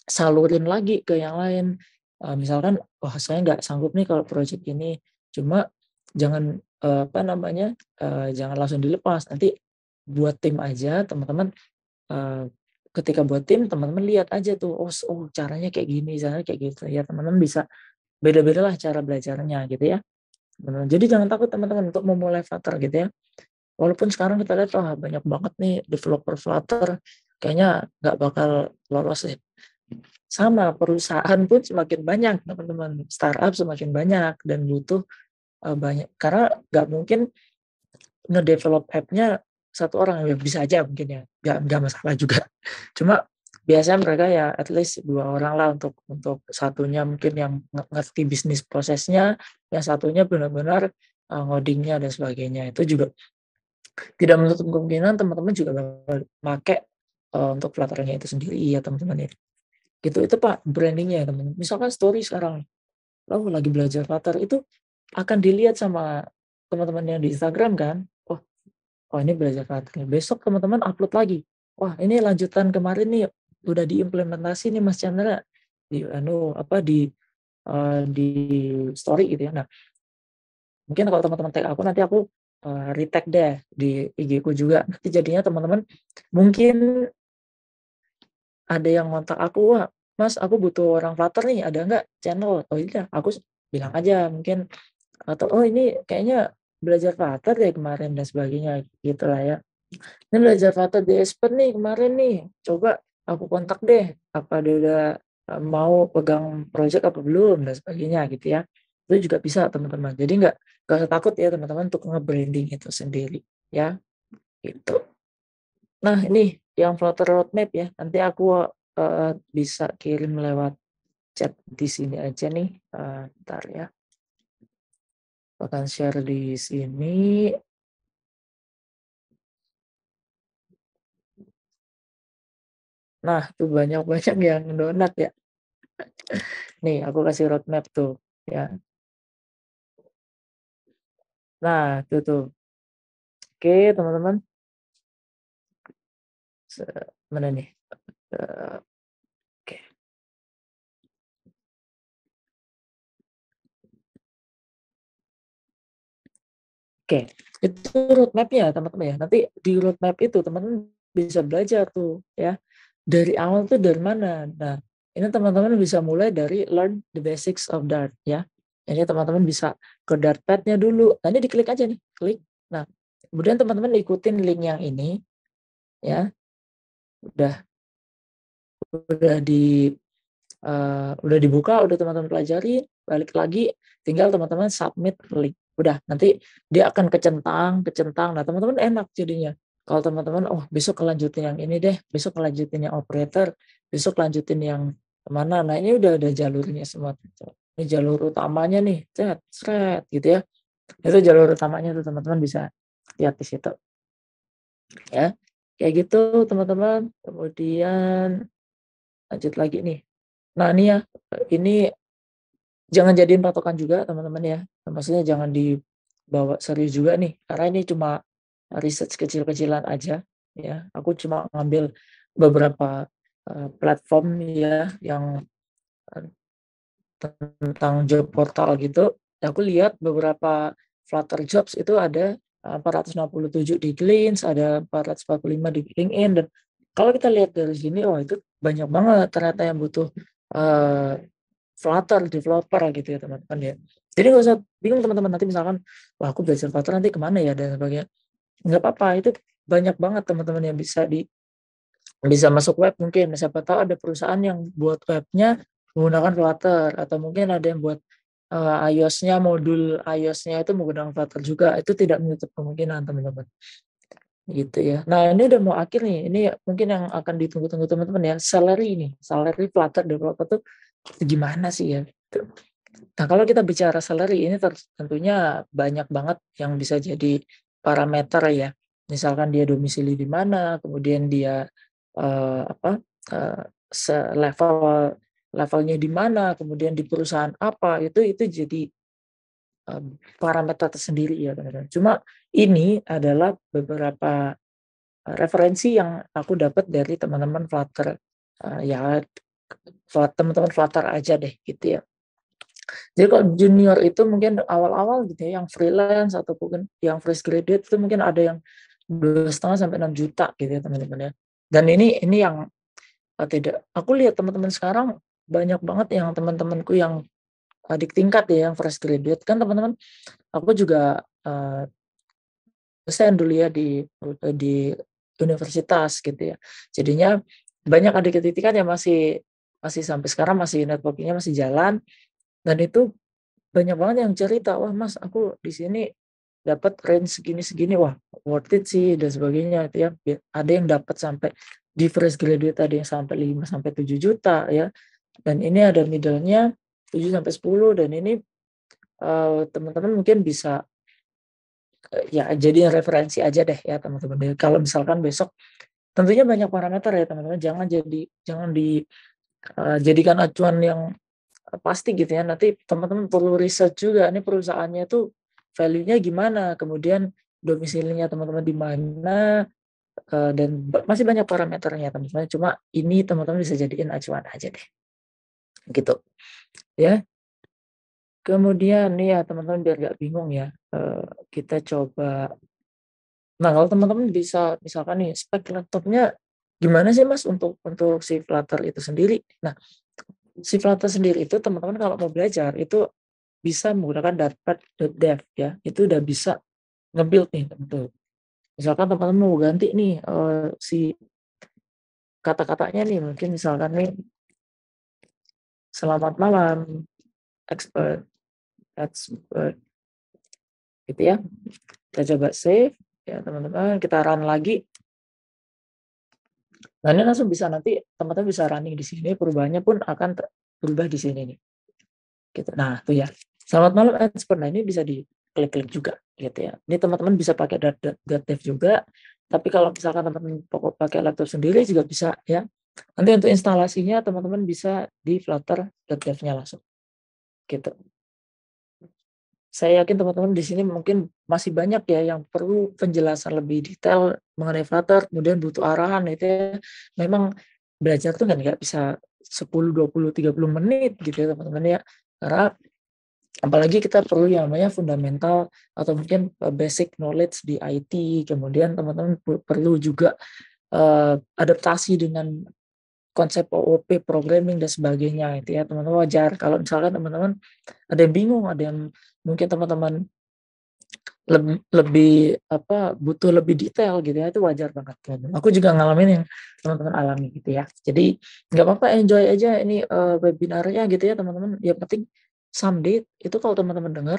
salurin lagi ke yang lain. Misalkan, wah saya nggak sanggup nih kalau project ini, cuma jangan apa namanya, jangan langsung dilepas. Nanti buat tim aja teman-teman, ketika buat tim teman-teman lihat aja tuh, oh caranya kayak gini, caranya kayak gitu. Ya teman-teman bisa beda-beda lah cara belajarnya gitu ya. Jadi jangan takut teman-teman untuk memulai Flutter gitu ya. Walaupun sekarang kita lihat, wah banyak banget nih developer Flutter, kayaknya nggak bakal lolos ya. Sama, perusahaan pun semakin banyak teman-teman, startup semakin banyak dan butuh banyak, karena nggak mungkin ngedevelop app-nya satu orang, ya bisa aja mungkin ya, nggak masalah juga. Cuma biasanya mereka ya at least 2 orang lah untuk satunya mungkin yang ngerti bisnis prosesnya, yang satunya benar-benar ngodingnya dan sebagainya. Itu juga tidak menutup kemungkinan teman-teman juga bakal pakai untuk Flutter-nya itu sendiri ya teman-teman ya. Gitu, itu Pak branding-nya ya teman-teman. Misalkan story sekarang, lagi belajar Flutter itu akan dilihat sama teman-teman yang di Instagram kan. Oh ini belajar Flutter. Besok teman-teman upload lagi. Wah ini lanjutan kemarin nih, udah diimplementasi nih Mas Chandra di di story gitu ya. Nah mungkin kalau teman-teman tag aku nanti aku retag deh di IG ku juga. Nanti jadinya teman-teman mungkin ada yang ngontak aku, "Wah, Mas, aku butuh orang Flutter nih, ada nggak channel?" Oh iya, aku bilang aja mungkin atau, "Oh ini kayaknya belajar Flutter deh kemarin," dan sebagainya, gitulah ya. "Ini belajar Flutter di Expert nih kemarin nih, coba aku kontak deh, apa dia udah mau pegang project apa belum," dan sebagainya gitu ya. Itu juga bisa teman-teman. Jadi nggak usah takut ya teman-teman untuk nge-branding itu sendiri ya, gitu. Nah, ini yang Flutter roadmap ya. Nanti aku bisa kirim lewat chat di sini aja nih. Bentar ya. Akan share di sini. Nah, tuh banyak-banyak yang donat ya. Nih, aku kasih roadmap tuh ya. Nah, itu tuh. Oke, teman-teman. Mana nih? Eh, Oke. Oke, itu roadmap-nya teman-teman ya. Nanti di roadmap itu teman-teman bisa belajar tuh ya. Dari awal tuh dari mana. Nah, ini teman-teman bisa mulai dari learn the basics of Dart ya. Jadi teman-teman bisa ke Dartpad-nya dulu. Nanti diklik aja nih, klik. Nah, kemudian teman-teman ikutin link yang ini ya. Udah di udah dibuka, udah teman-teman pelajari, balik lagi, tinggal teman-teman submit link. Udah, nanti dia akan kecentang. Nah, teman-teman enak jadinya. Kalau teman-teman, oh besok kelanjutin yang ini deh, besok kelanjutin yang operator, besok lanjutin yang mana. Nah, ini udah ada jalurnya semua. Ini jalur utamanya nih, seret gitu ya. Itu jalur utamanya tuh teman-teman bisa lihat di situ. Ya, kayak gitu teman-teman. Kemudian lanjut lagi nih. Nah, ini ya, ini jangan jadiin patokan juga teman-teman ya. Maksudnya jangan dibawa serius juga nih, karena ini cuma research kecil-kecilan aja ya. Aku cuma ngambil beberapa platform ya yang tentang job portal gitu. Aku lihat beberapa Flutter Jobs itu ada 467 di Glints, ada 445 di LinkedIn, dan kalau kita lihat dari sini, oh itu banyak banget ternyata yang butuh uh, Flutter developer gitu ya teman-teman ya. Jadi nggak usah bingung teman-teman, nanti misalkan, wah aku belajar Flutter nanti kemana ya dan sebagainya. Nggak apa-apa, itu banyak banget teman-teman yang bisa masuk web mungkin. Siapa tahu ada perusahaan yang buat webnya menggunakan Flutter, atau mungkin ada yang buat iOS-nya, modul iOS-nya itu menggunakan Flutter juga. Itu tidak menutup kemungkinan teman-teman. Gitu ya. Nah, ini udah mau akhir nih. Ini mungkin yang akan ditunggu-tunggu teman-teman ya. Salary Flutter developer tuh gimana sih ya? Nah, kalau kita bicara salary ini tentunya banyak banget yang bisa jadi parameter ya. Misalkan dia domisili di mana, kemudian dia apa levelnya di mana, kemudian di perusahaan apa, itu jadi parameter tersendiri ya teman-teman. Cuma ini adalah beberapa referensi yang aku dapat dari teman-teman Flutter, ya teman-teman Flutter aja deh gitu ya. Jadi kalau junior itu mungkin awal-awal gitu ya, yang freelance ataupun yang fresh graduate itu mungkin ada yang 2,5 sampai 6 juta gitu ya teman-teman ya. Dan ini yang tidak, aku lihat teman-teman sekarang banyak banget yang teman-temanku yang adik tingkat ya, yang fresh graduate kan teman-teman. Aku juga dosen dulu ya di universitas gitu ya. Jadinya banyak adik-adik tingkat yang masih masih sampai sekarang masih networking-nya masih jalan, dan itu banyak banget yang cerita, "Wah Mas, aku di sini dapat range segini-segini, wah worth it sih," dan sebagainya itu ya. Ada yang dapat sampai di fresh graduate, ada yang sampai 5 sampai 7 juta ya. Dan ini ada middle-nya 7 sampai 10, dan ini teman-teman mungkin bisa ya jadi referensi aja deh ya teman-teman. Kalau misalkan besok tentunya banyak parameter ya teman-teman, jangan dijadikan acuan yang pasti gitu ya. Nanti teman-teman perlu riset juga, ini perusahaannya tuh value-nya gimana, kemudian domisilinya teman-teman di mana, dan masih banyak parameternya teman-teman. Cuma ini teman-teman bisa jadiin acuan aja deh, gitu ya. Kemudian nih ya teman-teman biar gak bingung ya, kita coba. Nah kalau teman-teman bisa misalkan nih spek laptopnya gimana sih Mas untuk si Flutter itu sendiri. Nah si Flutter sendiri itu teman-teman kalau mau belajar itu bisa menggunakan Dartpad.dev ya, itu udah bisa nge-build nih teman-teman. Misalkan teman-teman mau ganti nih si kata-katanya nih, mungkin misalkan nih selamat malam expert expert gitu ya. Kita coba save ya teman-teman, kita run lagi. Nah, ini langsung bisa nanti teman-teman bisa running di sini, perubahannya pun akan berubah di sini nih. Gitu. Nah, tuh ya. Selamat malam expert. Nah, ini bisa diklik-klik juga gitu ya. Ini teman-teman bisa pakai .dev juga, tapi kalau misalkan teman-teman pakai laptop sendiri juga bisa ya. Nanti untuk instalasinya teman-teman bisa di Flutter.dev-nya langsung. Gitu. Saya yakin teman-teman di sini mungkin masih banyak ya yang perlu penjelasan lebih detail mengenai Flutter, kemudian butuh arahan itu ya. Memang belajar tuh nggak bisa 10, 20, 30 menit gitu ya teman-teman ya. Karena apalagi kita perlu yang namanya fundamental atau mungkin basic knowledge di IT, kemudian teman-teman perlu juga adaptasi dengan konsep OOP, programming dan sebagainya itu ya teman-teman. Wajar kalau misalkan teman-teman ada yang bingung, ada yang mungkin teman-teman lebih butuh lebih detail gitu ya, itu wajar banget teman-teman. Aku juga ngalamin yang teman-teman alami gitu ya. Jadi nggak apa-apa, enjoy aja ini webinarnya gitu ya teman-teman. Yang penting someday itu kalau teman-teman dengar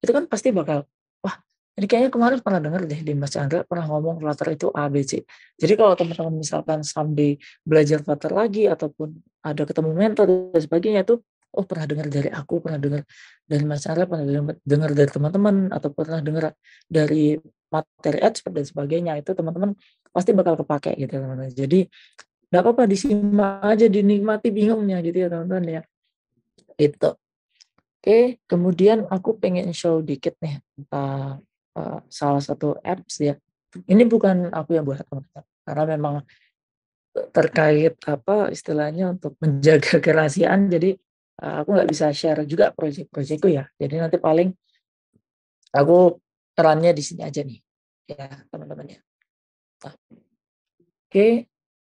itu kan pasti bakal, wah ini kayaknya kemarin pernah dengar deh di Mas Chandra pernah ngomong Flutter itu A, B, C. Jadi kalau teman-teman misalkan someday belajar Flutter lagi ataupun ada ketemu mentor dan sebagainya itu, oh pernah dengar dari aku, pernah dengar dari Mas Chandra, pernah dengar dari teman-teman atau pernah dengar dari materi expert dan sebagainya, itu teman-teman pasti bakal kepake gitu teman-teman. Jadi nggak apa-apa disimak aja, dinikmati bingungnya gitu ya teman-teman ya. Itu. Oke, kemudian aku pengen show dikit nih tentang salah satu apps ya. Ini bukan aku yang buat teman-teman, karena memang terkait istilahnya untuk menjaga kerahasiaan, jadi aku nggak bisa share juga proyek-proyekku ya. Jadi nanti paling aku run-nya di sini aja nih ya teman-teman ya. Nah, oke,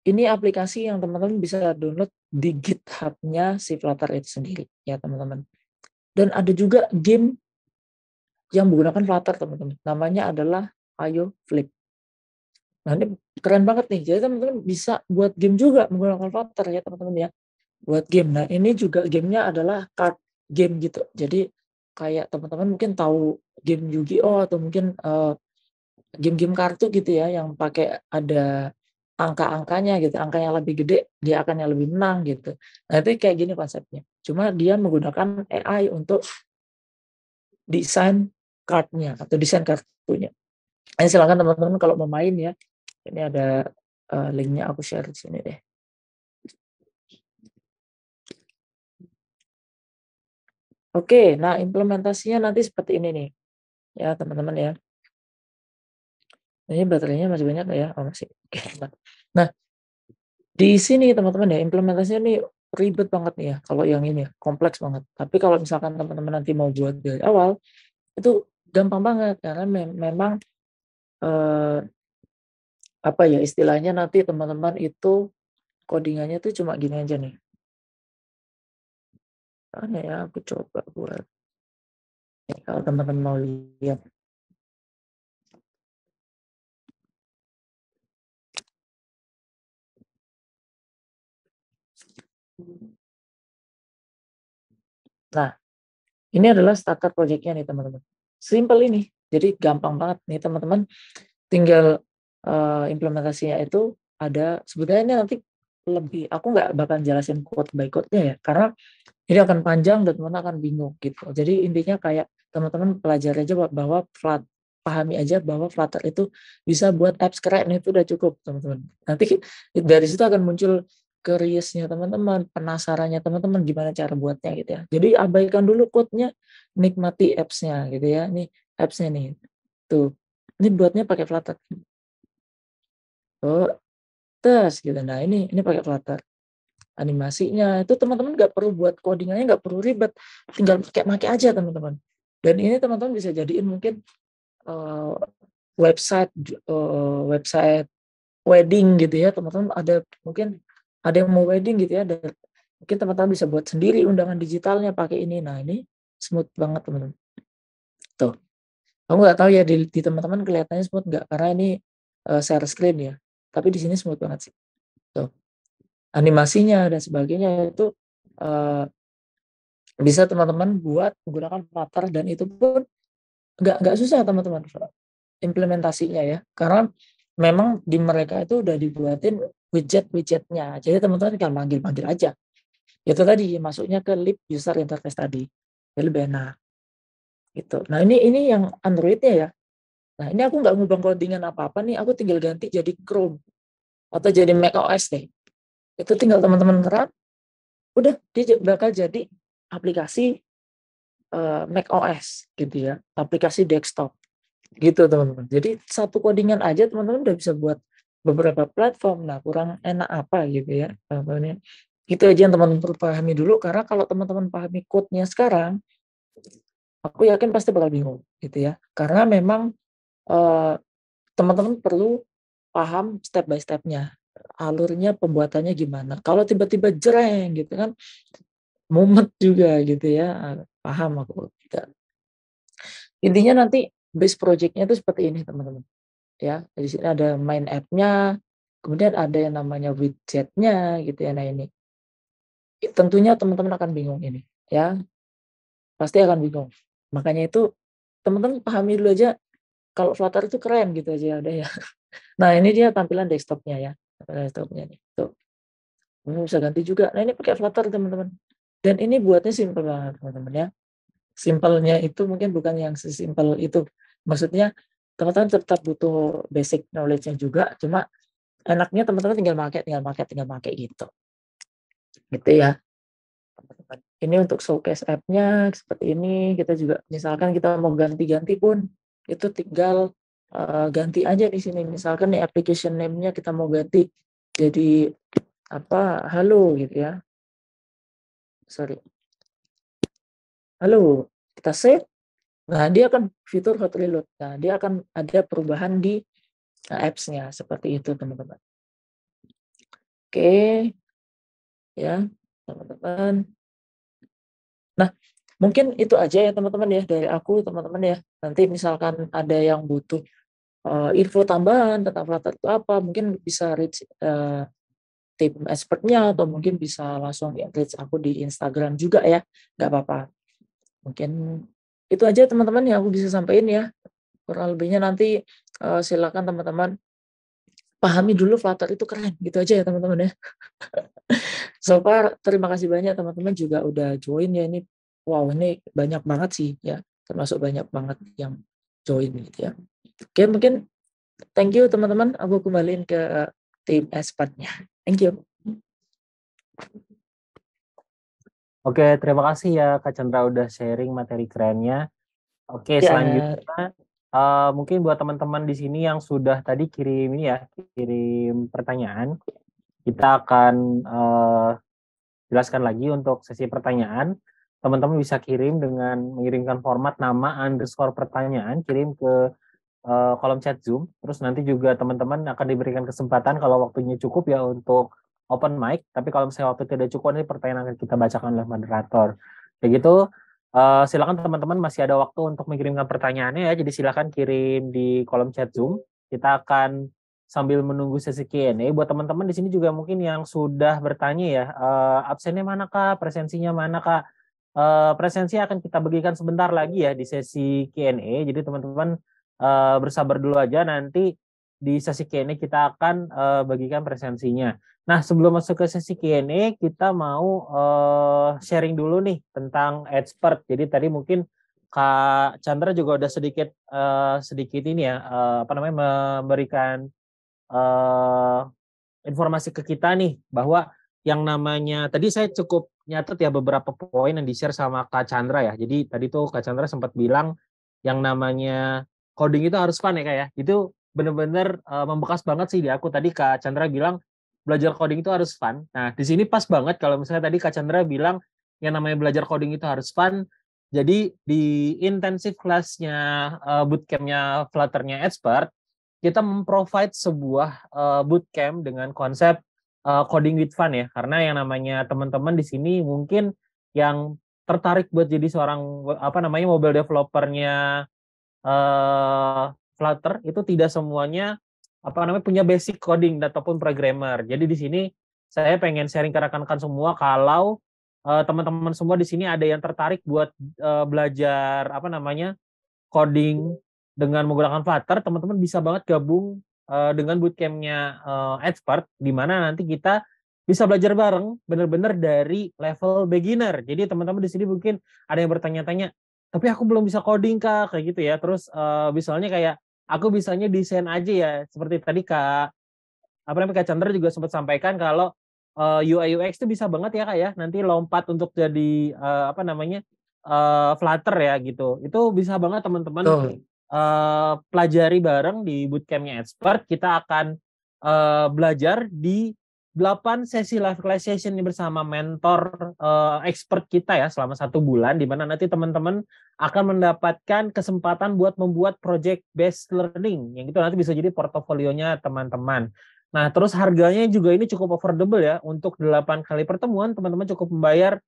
ini aplikasi yang teman-teman bisa download di GitHub-nya si Flutter itu sendiri ya teman-teman. Dan ada juga game yang menggunakan Flutter teman-teman. Namanya adalah Ayo Flip. Nah ini keren banget nih. Jadi teman-teman bisa buat game juga menggunakan Flutter ya teman-teman ya. Buat game. Nah ini juga gamenya adalah card game gitu. Jadi kayak teman-teman mungkin tahu game Yu-Gi-Oh atau mungkin game-game kartu gitu ya yang pakai ada angka-angkanya gitu, angka yang lebih gede dia akan yang lebih menang gitu. Nah itu kayak gini konsepnya. Cuma dia menggunakan AI untuk desain card-nya atau desain kartunya. Nah, silakan teman-teman kalau mau main ya. Ini ada linknya aku share di sini deh. Oke, nah implementasinya nanti seperti ini nih. Ya teman-teman ya. Ini baterainya masih banyak nggak ya? Oh masih. Oke. Nah, di sini teman-teman ya, implementasinya nih ribet banget nih ya, kalau yang ini kompleks banget. Tapi kalau misalkan teman-teman nanti mau buat dari awal, itu gampang banget karena memang eh, istilahnya nanti teman-teman itu codingannya tuh cuma gini aja nih. Mana ya, aku coba buat kalau teman-teman mau lihat. Nah, ini adalah starter project-nya nih teman-teman. Simple ini, jadi gampang banget nih teman-teman. Tinggal implementasinya itu ada sebetulnya ini nanti lebih aku nggak bakal jelasin code by code-nya ya karena ini akan panjang dan teman-teman akan bingung gitu. Jadi intinya kayak teman-teman pelajari aja bahwa pahami aja bahwa Flutter itu bisa buat apps keren, itu udah cukup teman-teman. Nanti dari situ akan muncul curious-nya teman-teman, penasarannya teman-teman gimana cara buatnya gitu ya. Jadi abaikan dulu code-nya, nikmati apps-nya gitu ya. Ini apps-nya nih. Tuh. Ini buatnya pakai Flutter. Oh, tes gitu. Nah, ini pakai Flutter. Animasinya itu teman-teman nggak perlu buat codingannya, nggak perlu ribet, tinggal pakai aja teman-teman. Dan ini teman-teman bisa jadiin mungkin uh, website website wedding gitu ya teman-teman, mungkin ada yang mau wedding gitu ya, dan mungkin teman-teman bisa buat sendiri undangan digitalnya pakai ini. Nah ini smooth banget teman-teman. Tuh, aku nggak tahu ya di teman-teman kelihatannya smooth nggak karena ini share screen ya, tapi di sini smooth banget sih. Tuh, animasinya dan sebagainya itu bisa teman-teman buat menggunakan Flutter dan itu pun nggak susah teman-teman implementasinya ya, karena memang di mereka itu udah dibuatin widgetnya. Jadi teman-teman tinggal manggil-manggil aja. Itu tadi masuknya ke lib user interface tadi. Jadi lebih enak. Gitu. Nah, ini yang Android-nya ya. Nah, ini aku nggak ngubah codingan apa-apa nih, aku tinggal ganti jadi Chrome atau jadi macOS deh. Itu tinggal teman-teman run, udah dia bakal jadi aplikasi macOS gitu ya, aplikasi desktop gitu teman-teman. Jadi satu codingan aja teman-teman udah bisa buat beberapa platform. Nah, kurang enak apa gitu ya teman-teman. Itu aja yang teman-teman perlu pahami dulu, karena kalau teman-teman pahami code-nya sekarang, aku yakin pasti bakal bingung gitu ya. Karena memang teman-teman perlu paham step by step-nya, alurnya pembuatannya gimana. Kalau tiba-tiba jreng gitu kan, mumet juga gitu ya, paham aku. Intinya nanti base project-nya itu seperti ini teman-teman, ya. Di sini ada main app-nya, kemudian ada yang namanya widget-nya gitu ya. Nah ini, tentunya teman-teman akan bingung ini, ya, pasti akan bingung. Makanya itu teman-teman pahami dulu aja, kalau Flutter itu keren gitu aja udah ya. Nah ini dia tampilan desktop-nya ya, tampilan desktop-nya nih, tuh. Bisa ganti juga. Nah, ini pakai Flutter, teman-teman. Dan ini buatnya simpel banget, teman-teman ya. Simpelnya itu mungkin bukan yang sesimpel itu. Maksudnya, teman-teman tetap butuh basic knowledge-nya juga, cuma enaknya teman-teman tinggal pakai gitu. Gitu ya, teman-teman. Ini untuk showcase app-nya seperti ini. Kita juga misalkan kita mau ganti-ganti pun, itu tinggal ganti aja di sini. Misalkan nih application name-nya kita mau ganti jadi apa, halo gitu ya. Sorry. Halo, kita save. Nah, dia akan fitur hot reload. Nah, dia akan ada perubahan di apps-nya seperti itu, teman-teman. Oke, ya, teman-teman. Nah, mungkin itu aja ya, teman-teman ya, dari aku, teman-teman ya. Nanti misalkan ada yang butuh info tambahan tentang Flutter itu apa, mungkin bisa reach tim expertnya, atau mungkin bisa langsung reach aku di Instagram juga ya, nggak apa-apa. Mungkin itu aja teman-teman yang aku bisa sampaikan ya. Kurang lebihnya nanti silakan teman-teman pahami dulu Flutter itu keren. Gitu aja ya teman-teman ya. So far terima kasih banyak teman-teman juga udah join ya ini. Wow, ini banyak banget sih ya. Termasuk banyak banget yang join gitu ya. Oke, mungkin thank you teman-teman. Aku kembaliin ke tim expertnya. Thank you. Oke, terima kasih ya Kak Chandra udah sharing materi kerennya. Oke, Ya, selanjutnya mungkin buat teman-teman di sini yang sudah tadi kirim ini ya, kirim pertanyaan, kita akan jelaskan lagi untuk sesi pertanyaan. Teman-teman bisa kirim dengan mengirimkan format nama underscore pertanyaan, kirim ke kolom chat Zoom. Terus nanti juga teman-teman akan diberikan kesempatan kalau waktunya cukup ya untuk open mic. Tapi kalau misalnya waktu tidak cukup, ini pertanyaan akan kita bacakan oleh moderator. Begitu, silakan teman-teman masih ada waktu untuk mengirimkan pertanyaannya ya. Jadi silakan kirim di kolom chat Zoom. Kita akan sambil menunggu sesi Q&A. Buat teman-teman di sini juga mungkin yang sudah bertanya ya, absennya mana Kak, presensinya mana Kak? Presensi akan kita bagikan sebentar lagi ya di sesi Q&A. Jadi teman-teman bersabar dulu aja, nanti di sesi Q&A kita akan bagikan presensinya. Nah, sebelum masuk ke sesi Q&A, kita mau sharing dulu nih tentang expert. Jadi tadi mungkin Kak Chandra juga udah sedikit ini ya, apa namanya, memberikan informasi ke kita nih bahwa yang namanya tadi saya cukup nyatet ya beberapa poin yang di-share sama Kak Chandra ya. Jadi tadi tuh Kak Chandra sempat bilang yang namanya coding itu harus fun ya Kak ya. Itu benar-benar membekas banget sih di aku. Tadi Kak Chandra bilang belajar coding itu harus fun. Nah, di sini pas banget kalau misalnya tadi Kak Chandra bilang yang namanya belajar coding itu harus fun. Jadi di intensive class-nya bootcamp-nya Flutter-nya Expert, kita memprovide sebuah bootcamp dengan konsep coding with fun ya, karena yang namanya teman-teman di sini mungkin yang tertarik buat jadi seorang apa namanya mobile developernya Flutter itu tidak semuanya apa namanya punya basic coding ataupun programmer. Jadi di sini saya pengen sharing ke rekan-rekan semua kalau teman-teman semua di sini ada yang tertarik buat belajar apa namanya coding dengan menggunakan Flutter, teman-teman bisa banget gabung dengan bootcampnya expert, di mana nanti kita bisa belajar bareng benar-benar dari level beginner. Jadi teman-teman di sini mungkin ada yang bertanya-tanya, tapi aku belum bisa coding Kak, kayak gitu ya. Terus misalnya kayak aku bisanya desain aja ya, seperti tadi Kak Chandra juga sempat sampaikan kalau UI UX itu bisa banget ya Kak ya, nanti lompat untuk jadi Flutter ya gitu. Itu bisa banget teman-teman Betul. pelajari bareng di bootcampnya expert. Kita akan belajar di 8 sesi live class session bersama mentor expert kita ya selama 1 bulan, di mana nanti teman-teman akan mendapatkan kesempatan buat membuat project based learning yang itu nanti bisa jadi portofolionya teman-teman. Nah, terus harganya juga ini cukup affordable ya. Untuk 8 kali pertemuan teman-teman cukup membayar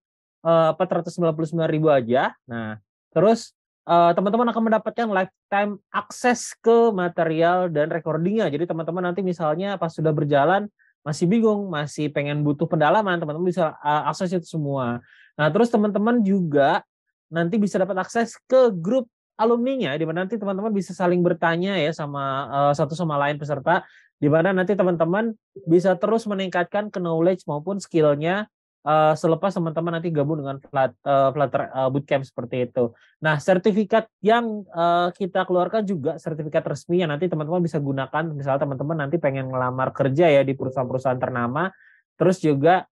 499.000 aja. Nah, terus teman-teman akan mendapatkan lifetime akses ke material dan recordingnya. Jadi teman-teman nanti misalnya pas sudah berjalan masih bingung, masih pengen butuh pendalaman, teman-teman bisa akses itu semua. Nah, terus teman-teman juga nanti bisa dapat akses ke grup alumninya, di mana nanti teman-teman bisa saling bertanya ya sama satu sama lain peserta, di mana nanti teman-teman bisa terus meningkatkan knowledge maupun skillnya selepas teman-teman nanti gabung dengan Flutter Bootcamp seperti itu. Nah, sertifikat yang kita keluarkan juga sertifikat resmi yang nanti teman-teman bisa gunakan, misalnya teman-teman nanti pengen ngelamar kerja ya di perusahaan-perusahaan ternama, terus juga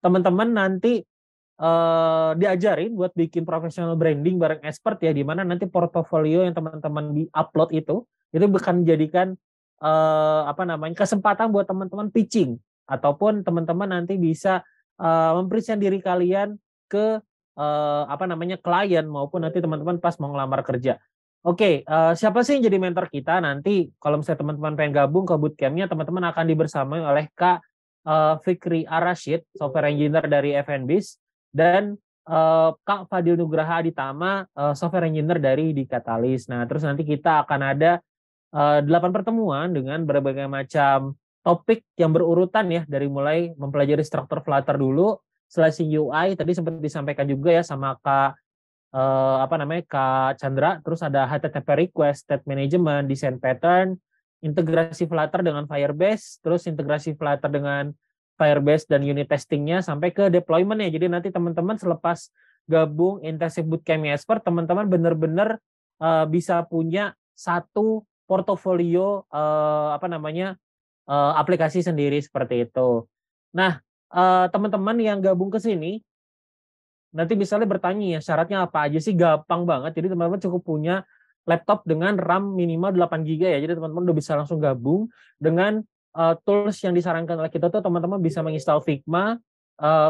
teman-teman nanti diajarin buat bikin professional branding bareng expert ya, di mana nanti portofolio yang teman-teman di-upload itu akan menjadikan kesempatan buat teman-teman pitching, ataupun teman-teman nanti bisa mempresent diri kalian ke klien maupun nanti teman-teman pas mau ngelamar kerja. Oke, siapa sih yang jadi mentor kita nanti? Kalau misalnya teman-teman pengen gabung ke bootcampnya, teman-teman akan dibersamai oleh Kak Fikri Arashid, software engineer dari FNBIS, dan Kak Fadil Nugraha Aditama, software engineer dari di Catalyst. Nah, terus nanti kita akan ada 8 pertemuan dengan berbagai macam topik yang berurutan ya, dari mulai mempelajari struktur Flutter dulu, slashing UI tadi sempat disampaikan juga ya sama Kak Kak Chandra, terus ada HTTP request, state management, design pattern, integrasi Flutter dengan Firebase, terus integrasi Flutter dengan Firebase dan unit testingnya sampai ke deployment-nya. Jadi nanti teman-teman selepas gabung Intensive Bootcamp Expert, teman-teman benar-benar bisa punya satu portofolio aplikasi sendiri seperti itu. Nah, teman-teman yang gabung ke sini nanti misalnya bertanya ya syaratnya apa aja sih, gampang banget. Jadi teman-teman cukup punya laptop dengan RAM minimal 8 GB ya. Jadi teman-teman udah bisa langsung gabung dengan tools yang disarankan oleh kita tuh. Teman-teman bisa menginstal Figma,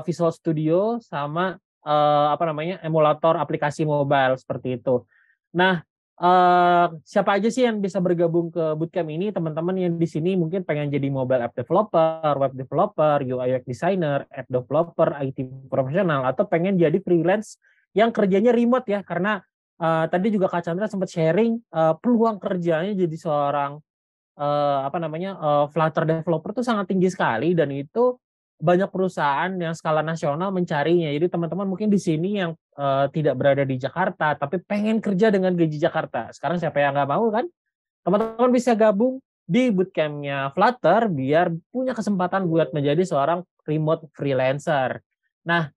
Visual Studio, sama emulator aplikasi mobile seperti itu. Nah, siapa aja sih yang bisa bergabung ke bootcamp ini? Teman-teman yang di sini mungkin pengen jadi mobile app developer, web developer, UI UX designer, app developer, IT profesional, atau pengen jadi freelance yang kerjanya remote ya. Karena tadi juga Kak Chandra sempat sharing peluang kerjanya jadi seorang Flutter developer itu sangat tinggi sekali, dan itu banyak perusahaan yang skala nasional mencarinya. Jadi teman-teman mungkin di sini yang tidak berada di Jakarta tapi pengen kerja dengan gaji Jakarta. Sekarang siapa yang nggak mau kan? Teman-teman bisa gabung di bootcampnya Flutter biar punya kesempatan buat menjadi seorang remote freelancer. Nah,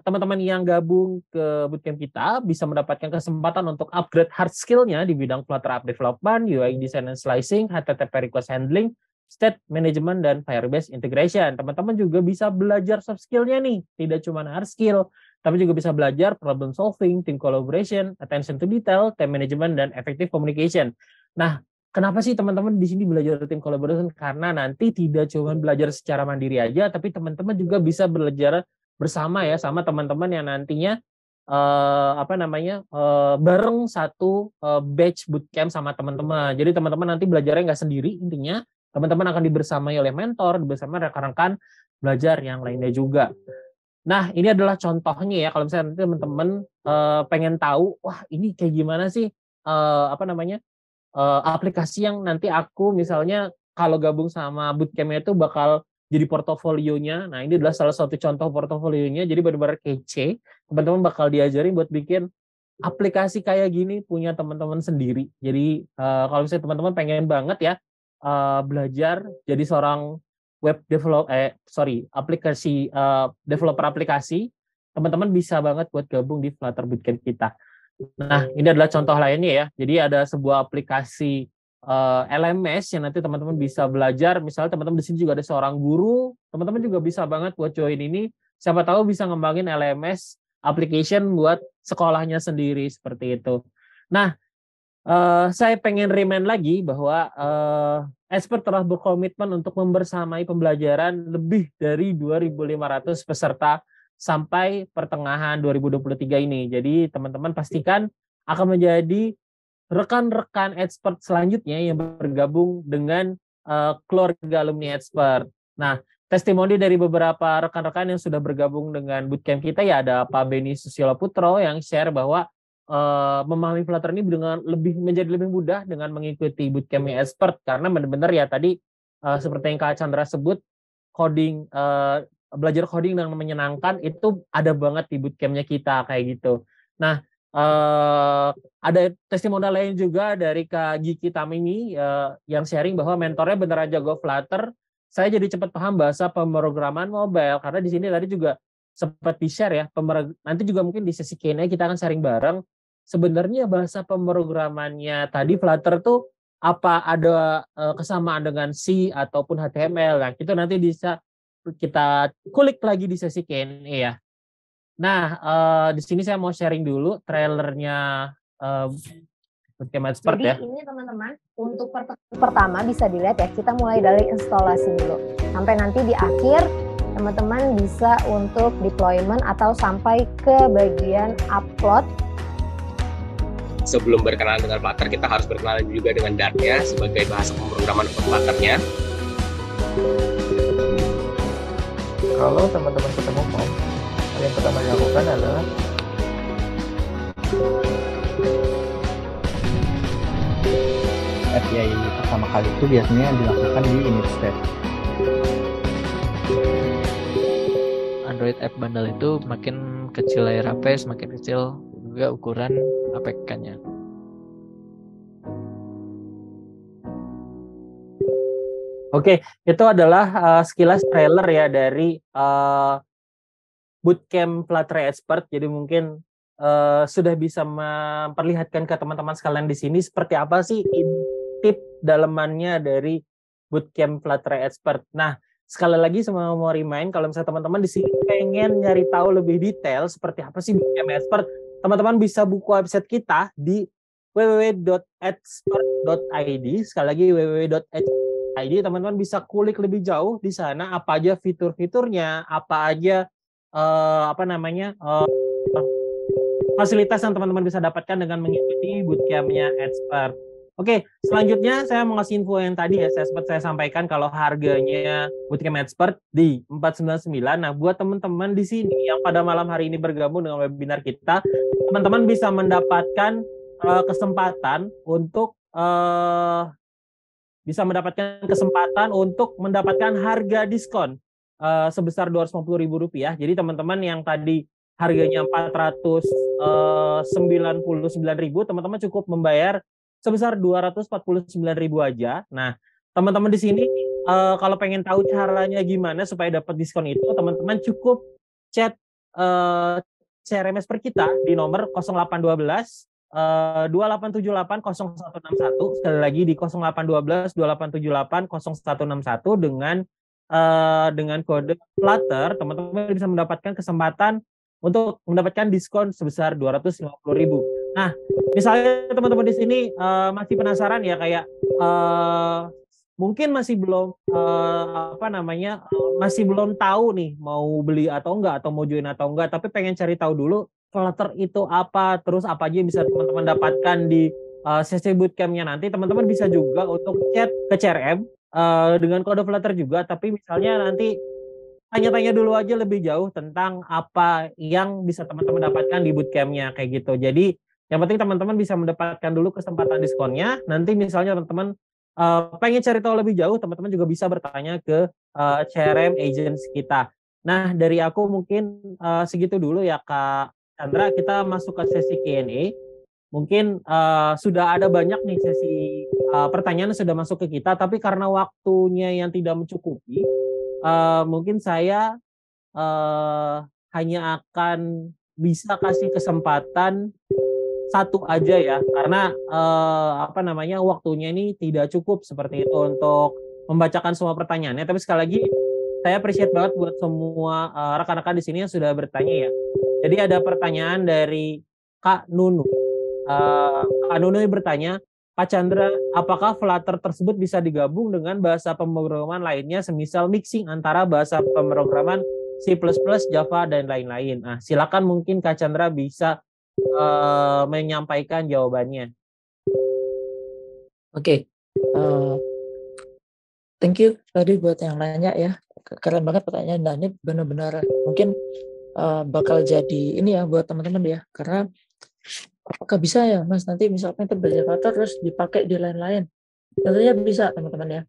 teman-teman yang gabung ke bootcamp kita bisa mendapatkan kesempatan untuk upgrade hard skill-nya di bidang Flutter app development, UI design and slicing, HTTP request handling, state management, dan Firebase integration. Teman-teman juga bisa belajar soft skill-nya nih, tidak cuma hard skill, tapi juga bisa belajar problem solving, team collaboration, attention to detail, time management, dan effective communication. Nah, kenapa sih teman-teman di sini belajar team collaboration? Karena nanti tidak cuma belajar secara mandiri aja, tapi teman-teman juga bisa belajar bersama ya sama teman-teman yang nantinya bareng satu batch bootcamp sama teman-teman. Jadi teman-teman nanti belajarnya nggak sendiri, intinya teman-teman akan dibersamai oleh mentor, bersama rekan-rekan belajar yang lainnya juga. Nah, ini adalah contohnya ya, kalau misalnya nanti teman-teman pengen tahu, wah ini kayak gimana sih aplikasi yang nanti aku misalnya kalau gabung sama bootcamp-nya itu bakal jadi portofolionya. Nah, ini adalah salah satu contoh portofolionya. Jadi benar-benar kece. Teman-teman bakal diajarin buat bikin aplikasi kayak gini punya teman-teman sendiri. Jadi kalau misalnya teman-teman pengen banget ya belajar jadi seorang aplikasi developer aplikasi, teman-teman bisa banget buat gabung di Flutter Bootcamp kita. Nah, ini adalah contoh lainnya ya. Jadi ada sebuah aplikasi LMS yang nanti teman-teman bisa belajar. Misalnya teman-teman di sini juga ada seorang guru, teman-teman juga bisa banget buat join ini. Siapa tahu bisa ngembangin LMS application buat sekolahnya sendiri seperti itu. Nah, saya pengen remind lagi bahwa Expert telah berkomitmen untuk membersamai pembelajaran lebih dari 2.500 peserta sampai pertengahan 2023 ini. Jadi teman-teman pastikan akan menjadi rekan-rekan Expert selanjutnya yang bergabung dengan keluarga alumni Expert. Nah, testimoni dari beberapa rekan-rekan yang sudah bergabung dengan bootcamp kita ya ada Pak Beni Susilo Putro yang share bahwa memahami Flutter ini menjadi lebih mudah dengan mengikuti bootcampnya Expert karena benar-benar ya tadi seperti yang Kak Chandra sebut belajar coding dengan menyenangkan itu ada banget di bootcampnya kita kayak gitu. Nah, ada testimonial lain juga dari Kak Giki Tamimi yang sharing bahwa mentornya beneran jago Flutter. Saya jadi cepat paham bahasa pemrograman mobile karena di sini tadi juga sempat di-share ya. Nanti juga mungkin di sesi Q&A kita akan sharing bareng. Sebenarnya bahasa pemrogramannya tadi Flutter tuh apa ada kesamaan dengan C ataupun HTML. Nah, itu nanti bisa kita kulik lagi di sesi Q&A ya. Nah, di sini saya mau sharing dulu trailernya Bootcamp Expert ya. Jadi ini teman-teman, untuk pertama bisa dilihat ya, kita mulai dari instalasi dulu. Sampai nanti di akhir, teman-teman bisa untuk deployment atau sampai ke bagian upload. Sebelum berkenalan dengan Flutter, kita harus berkenalan juga dengan Dart-nya sebagai bahasa pemrograman untuk Flutter-nya. Kalau teman-teman ketemu form, yang pertama dilakukan adalah API pertama kali itu biasanya dilakukan di init stage. Android App Bundle itu makin kecil layar HP, semakin kecil juga ukuran APK-nya. Oke, itu adalah sekilas trailer ya dari Bootcamp Flutter Expert. Jadi mungkin sudah bisa memperlihatkan ke teman-teman sekalian di sini seperti apa sih tip dalemannya dari Bootcamp Flutter Expert. Nah, sekali lagi semua mau remind kalau misalnya teman-teman di sini pengen nyari tahu lebih detail seperti apa sih Bootcamp Expert, teman-teman bisa buka website kita di www.expert.id. Sekali lagi www.expert.id, teman-teman bisa kulik lebih jauh di sana apa aja fitur-fiturnya, apa aja fasilitas yang teman-teman bisa dapatkan dengan mengikuti bootcampnya Expert. Oke, selanjutnya saya mau ngasih info yang tadi ya, sempat saya sampaikan kalau harganya bootcamp Expert di 499. Nah, buat teman-teman di sini yang pada malam hari ini bergabung dengan webinar kita, teman-teman bisa mendapatkan kesempatan untuk mendapatkan harga diskon sebesar Rp250.000. Jadi teman-teman yang tadi harganya Rp499.000, teman-teman cukup membayar sebesar Rp249.000 aja. Nah, teman-teman di sini kalau pengen tahu caranya gimana supaya dapat diskon itu, teman-teman cukup chat CRM Expert kita di nomor 0812 2878 0161. Sekali lagi di 0812 2878 0161 dengan kode Flutter, teman-teman bisa mendapatkan kesempatan untuk mendapatkan diskon sebesar Rp250.000. Nah, misalnya teman-teman di sini masih penasaran ya kayak mungkin masih belum masih belum tahu nih mau beli atau enggak atau mau join atau enggak, tapi pengen cari tahu dulu Flutter itu apa, terus apa aja yang bisa teman-teman dapatkan di sesi bootcamp-nya nanti. Teman-teman bisa juga untuk chat ke CRM dengan kode Flutter juga, tapi misalnya nanti tanya-tanya dulu aja lebih jauh tentang apa yang bisa teman-teman dapatkan di bootcamp-nya kayak gitu. Jadi yang penting teman-teman bisa mendapatkan dulu kesempatan diskonnya. Nanti misalnya teman-teman pengen cari tahu lebih jauh, teman-teman juga bisa bertanya ke CRM agents kita. Nah, dari aku mungkin segitu dulu ya Kak Chandra, kita masuk ke sesi Q&A. Mungkin sudah ada banyak nih sesi pertanyaan yang sudah masuk ke kita, tapi karena waktunya yang tidak mencukupi, mungkin saya hanya akan bisa kasih kesempatan satu aja ya, karena waktunya ini tidak cukup seperti itu untuk membacakan semua pertanyaannya. Tapi sekali lagi saya appreciate banget buat semua rekan-rekan di sini yang sudah bertanya ya. Jadi ada pertanyaan dari Kak Nunu. Kak Nunu bertanya, Pak Chandra, apakah Flutter tersebut bisa digabung dengan bahasa pemrograman lainnya, semisal mixing antara bahasa pemrograman C++, Java, dan lain-lain? Nah, silakan mungkin Kak Chandra bisa menyampaikan jawabannya. Oke. Thank you tadi buat yang nanya ya. Keren banget pertanyaan. Nah, ini benar-benar mungkin bakal jadi ini ya buat teman-teman ya. Karena apakah bisa ya Mas nanti misalkan itu belajar Flutter terus dipakai di lain-lain? Tentunya bisa teman-teman ya.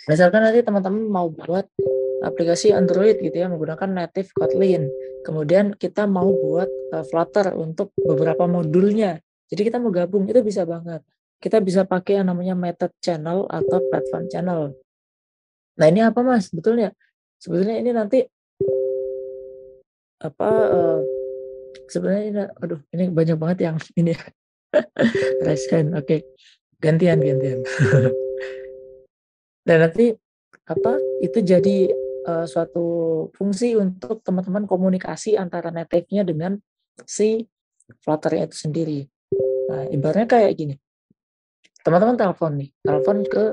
Misalkan nanti teman-teman mau buat aplikasi Android gitu ya menggunakan native Kotlin. Kemudian kita mau buat Flutter untuk beberapa modulnya. Jadi kita mau gabung, itu bisa banget. Kita bisa pakai yang namanya method channel atau platform channel. Nah, ini apa Mas? Betulnya? Sebetulnya ini nanti sebenarnya ini banyak banget yang ini resen. Oke. Gantian. Dan nanti itu jadi suatu fungsi untuk teman-teman komunikasi antara native-nya dengan si Flutter-nya itu sendiri. Nah, ibaratnya kayak gini. Teman-teman telepon ke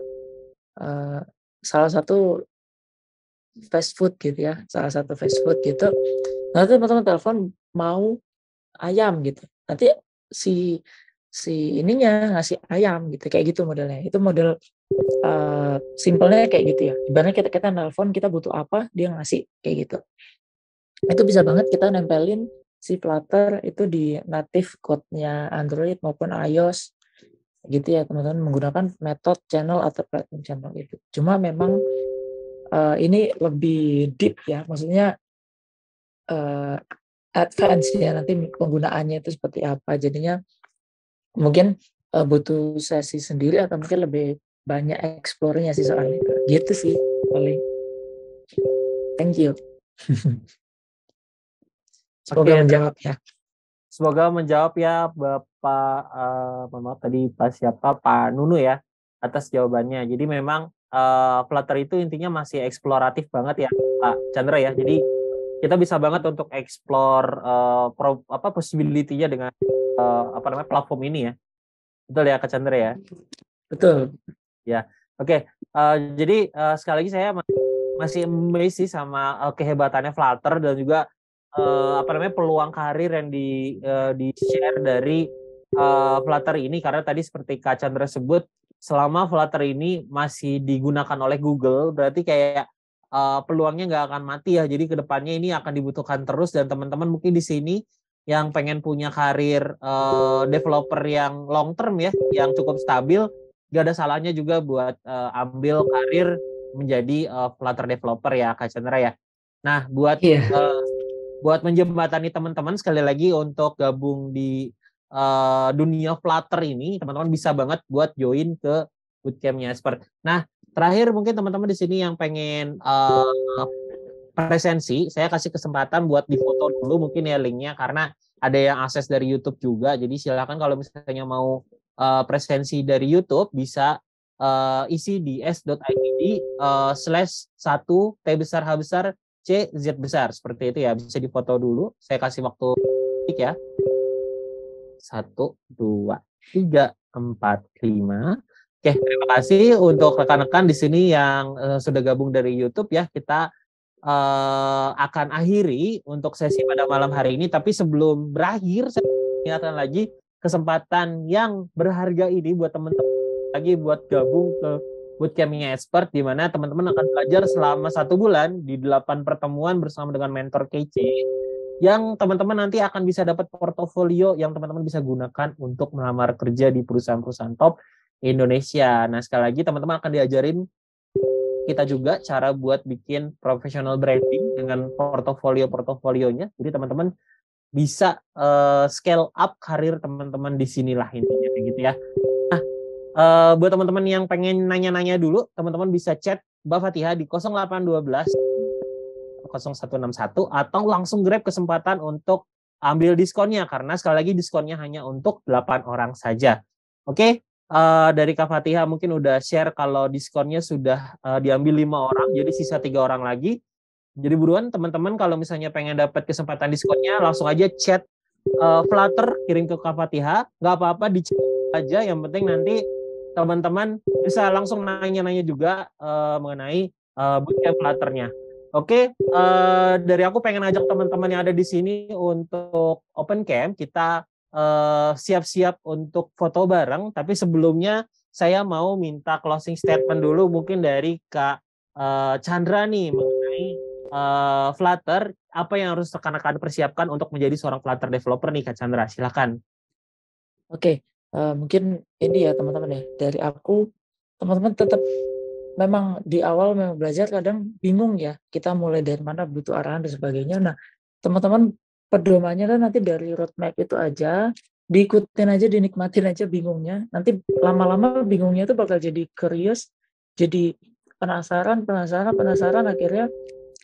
salah satu fast food gitu ya, Nanti teman-teman telepon mau ayam gitu. Nanti si ininya ngasih ayam gitu, kayak gitu modelnya. Itu model simpelnya kayak gitu ya. Ibaratnya kita nelpon, kita butuh apa, dia ngasih kayak gitu. Itu bisa banget kita nempelin si Flutter itu di native code-nya Android maupun iOS gitu ya teman-teman, menggunakan method channel atau platform channel itu. Cuma memang ini lebih deep ya, maksudnya advance ya, nanti penggunaannya itu seperti apa. Jadinya mungkin butuh sesi sendiri atau mungkin lebih banyak explore-nya sih soal itu. Gitu sih paling. Thank you. Semoga menjawab ya. Semoga menjawab ya Bapak maaf tadi Pak Nunu ya atas jawabannya. Jadi memang Flutter itu intinya masih eksploratif banget ya Pak Chandra ya. Jadi kita bisa banget untuk explore possibility-nya dengan platform ini ya. Betul ya Kak Chandra ya? Betul. Ya. Oke. Jadi sekali lagi saya masih amazed sih sama kehebatannya Flutter dan juga peluang karir yang di share dari Flutter ini, karena tadi seperti Kak Chandra sebut, selama Flutter ini masih digunakan oleh Google berarti kayak peluangnya nggak akan mati ya. Jadi kedepannya ini akan dibutuhkan terus, dan teman-teman mungkin di sini yang pengen punya karir developer yang long term ya, yang cukup stabil, gak ada salahnya juga buat ambil karir menjadi Flutter developer ya Kak Chandra ya. Nah buat menjembatani teman-teman sekali lagi untuk gabung di dunia Flutter ini, teman-teman bisa banget buat join ke bootcampnya Expert. Nah, terakhir mungkin teman-teman di sini yang pengen presensi, saya kasih kesempatan buat difoto dulu mungkin ya linknya, karena ada yang akses dari YouTube juga. Jadi silakan kalau misalnya mau presensi dari YouTube bisa isi di s.id/1T besar CZ besar, seperti itu ya. Bisa difoto dulu. Saya kasih waktu ya. 1, 2, 3, 4, 5. Oke, terima kasih untuk rekan-rekan di sini yang sudah gabung dari YouTube ya. Kita akan akhiri untuk sesi pada malam hari ini. Tapi sebelum berakhir, saya ingatkan lagi kesempatan yang berharga ini buat teman-teman lagi buat gabung ke Bootcampnya Expert, di mana teman-teman akan belajar selama 1 bulan di 8 pertemuan bersama dengan mentor kece, yang teman-teman nanti akan bisa dapat portofolio yang teman-teman bisa gunakan untuk melamar kerja di perusahaan-perusahaan top Indonesia. Nah, sekali lagi teman-teman akan diajarin kita juga cara buat bikin professional branding dengan portofolionya. Jadi teman-teman bisa scale up karir teman-teman di sinilah intinya kayak gitu ya. Nah, buat teman-teman yang pengen nanya-nanya dulu, teman-teman bisa chat Mbak Fatihah di 0812 0161 atau langsung grab kesempatan untuk ambil diskonnya karena sekali lagi diskonnya hanya untuk 8 orang saja. Oke, dari Kak Fatihah mungkin udah share kalau diskonnya sudah diambil 5 orang, jadi sisa 3 orang lagi. Jadi buruan teman-teman kalau misalnya pengen dapat kesempatan diskonnya langsung aja chat Flutter kirim ke Kak Fatihah, nggak apa-apa di chat aja, yang penting nanti teman-teman bisa langsung nanya-nanya juga mengenai bootcamp Flutternya. Oke, dari aku pengen ajak teman-teman yang ada di sini untuk open camp, kita siap-siap untuk foto bareng, tapi sebelumnya saya mau minta closing statement dulu mungkin dari Kak Chandra nih mengenai Flutter, apa yang harus rekan-rekan persiapkan untuk menjadi seorang Flutter developer nih Kak Chandra, silakan. Oke, mungkin ini ya teman-teman ya, dari aku, teman-teman tetap memang di awal memang belajar kadang bingung ya, kita mulai dari mana, butuh arahan dan sebagainya. Nah, teman-teman pedomannya kan nanti dari roadmap itu aja, diikutin aja, dinikmatin aja bingungnya. Nanti lama-lama bingungnya itu bakal jadi curious, jadi penasaran, akhirnya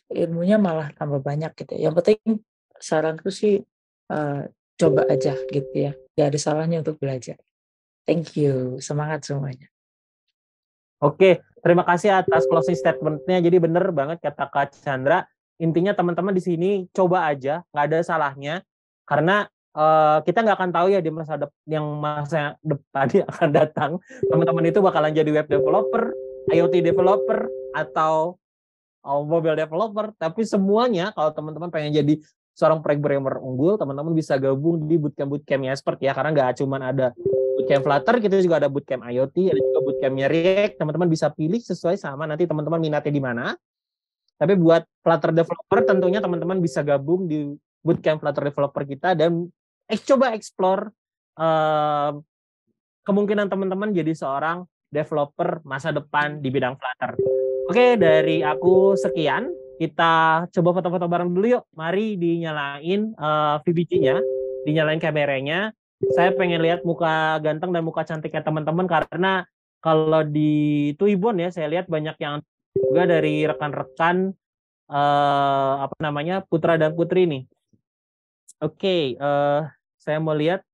ilmunya malah tambah banyak gitu ya. Yang penting saranku sih coba aja gitu ya. Gak ada salahnya untuk belajar. Thank you, semangat semuanya. Oke, terima kasih atas closing statement-nya. Jadi bener banget kata Kak Chandra. Intinya teman-teman di sini coba aja, nggak ada salahnya. Karena kita nggak akan tahu ya di masa depan yang akan datang. Teman-teman itu bakalan jadi web developer, IoT developer, atau mobile developer. Tapi semuanya kalau teman-teman pengen jadi seorang programmer unggul, teman-teman bisa gabung di bootcamp-bootcampnya seperti ya. Karena nggak cuma ada bootcamp Flutter, kita juga ada bootcamp IoT, ada juga bootcampnya React. Teman-teman bisa pilih sesuai sama nanti teman-teman minatnya di mana. Tapi buat Flutter developer tentunya teman-teman bisa gabung di bootcamp Flutter developer kita dan coba explore kemungkinan teman-teman jadi seorang developer masa depan di bidang Flutter. Oke, dari aku sekian. Kita coba foto-foto bareng dulu yuk. Mari dinyalain VBG-nya, dinyalain kameranya. Saya pengen lihat muka ganteng dan muka cantiknya teman-teman karena kalau di Tuibon ya saya lihat banyak yang juga dari rekan-rekan putra dan putri nih. Oke, saya mau lihat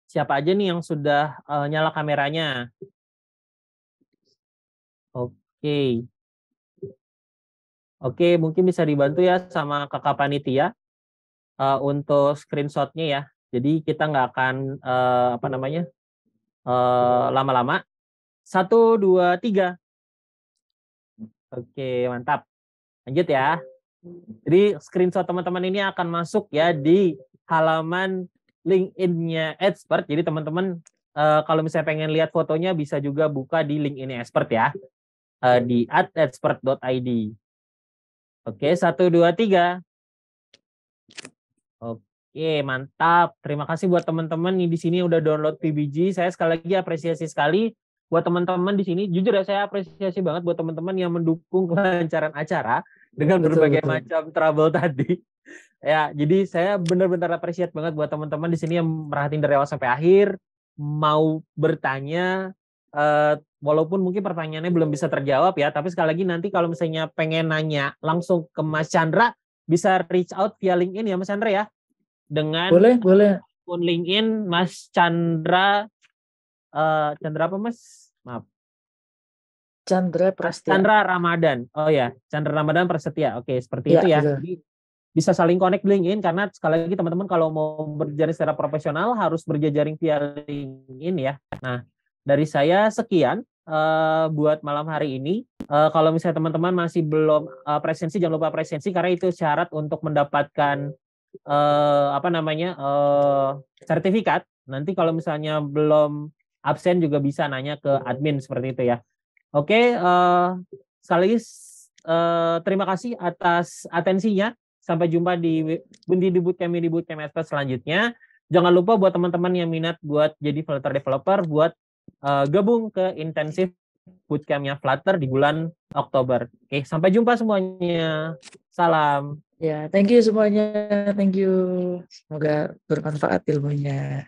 siapa aja nih yang sudah nyala kameranya. Oke, mungkin bisa dibantu ya sama kakak panitia untuk screenshotnya ya. Jadi kita nggak akan lama-lama. 1, 2, 3. Oke, mantap. Lanjut ya. Jadi screenshot teman-teman ini akan masuk ya di halaman LinkedIn-nya Expert. Jadi teman-teman kalau misalnya pengen lihat fotonya bisa juga buka di LinkedIn Expert ya. Di @expert.id. Oke, 1, 2, 3. Oke, mantap. Terima kasih buat teman-teman yang di sini udah download PBG. Saya sekali lagi apresiasi sekali buat teman-teman di sini. Jujur ya, saya apresiasi banget buat teman-teman yang mendukung kelancaran acara dengan berbagai macam trouble tadi. Ya, jadi saya benar-benar appreciate banget buat teman-teman di sini yang merhatiin dari awal sampai akhir, mau bertanya, walaupun mungkin pertanyaannya belum bisa terjawab ya, tapi sekali lagi nanti kalau misalnya pengen nanya langsung ke Mas Chandra, bisa reach out via LinkedIn ya Mas Chandra ya. Dengan boleh. akun LinkedIn Mas Chandra, Chandra apa Mas? Maaf. Chandra Prasetya. Chandra Ramadan. Oh ya, Chandra Ramadan Prasetya. Oke, seperti itu ya. Betul. Jadi bisa saling connect LinkedIn karena sekali lagi teman-teman kalau mau berjaring secara profesional harus berjejaring via LinkedIn ya. Nah, dari saya sekian buat malam hari ini. Kalau misalnya teman-teman masih belum presensi, jangan lupa presensi karena itu syarat untuk mendapatkan sertifikat. Nanti kalau misalnya belum absen juga bisa nanya ke admin seperti itu ya. Oke, sekali lagi terima kasih atas atensinya. Sampai jumpa di bootcamp Expert selanjutnya. Jangan lupa buat teman-teman yang minat buat jadi Flutter developer, buat gabung ke intensif bootcampnya Flutter di bulan Oktober. Oke, sampai jumpa semuanya. Salam. Ya, thank you semuanya. Thank you. Semoga bermanfaat ilmunya.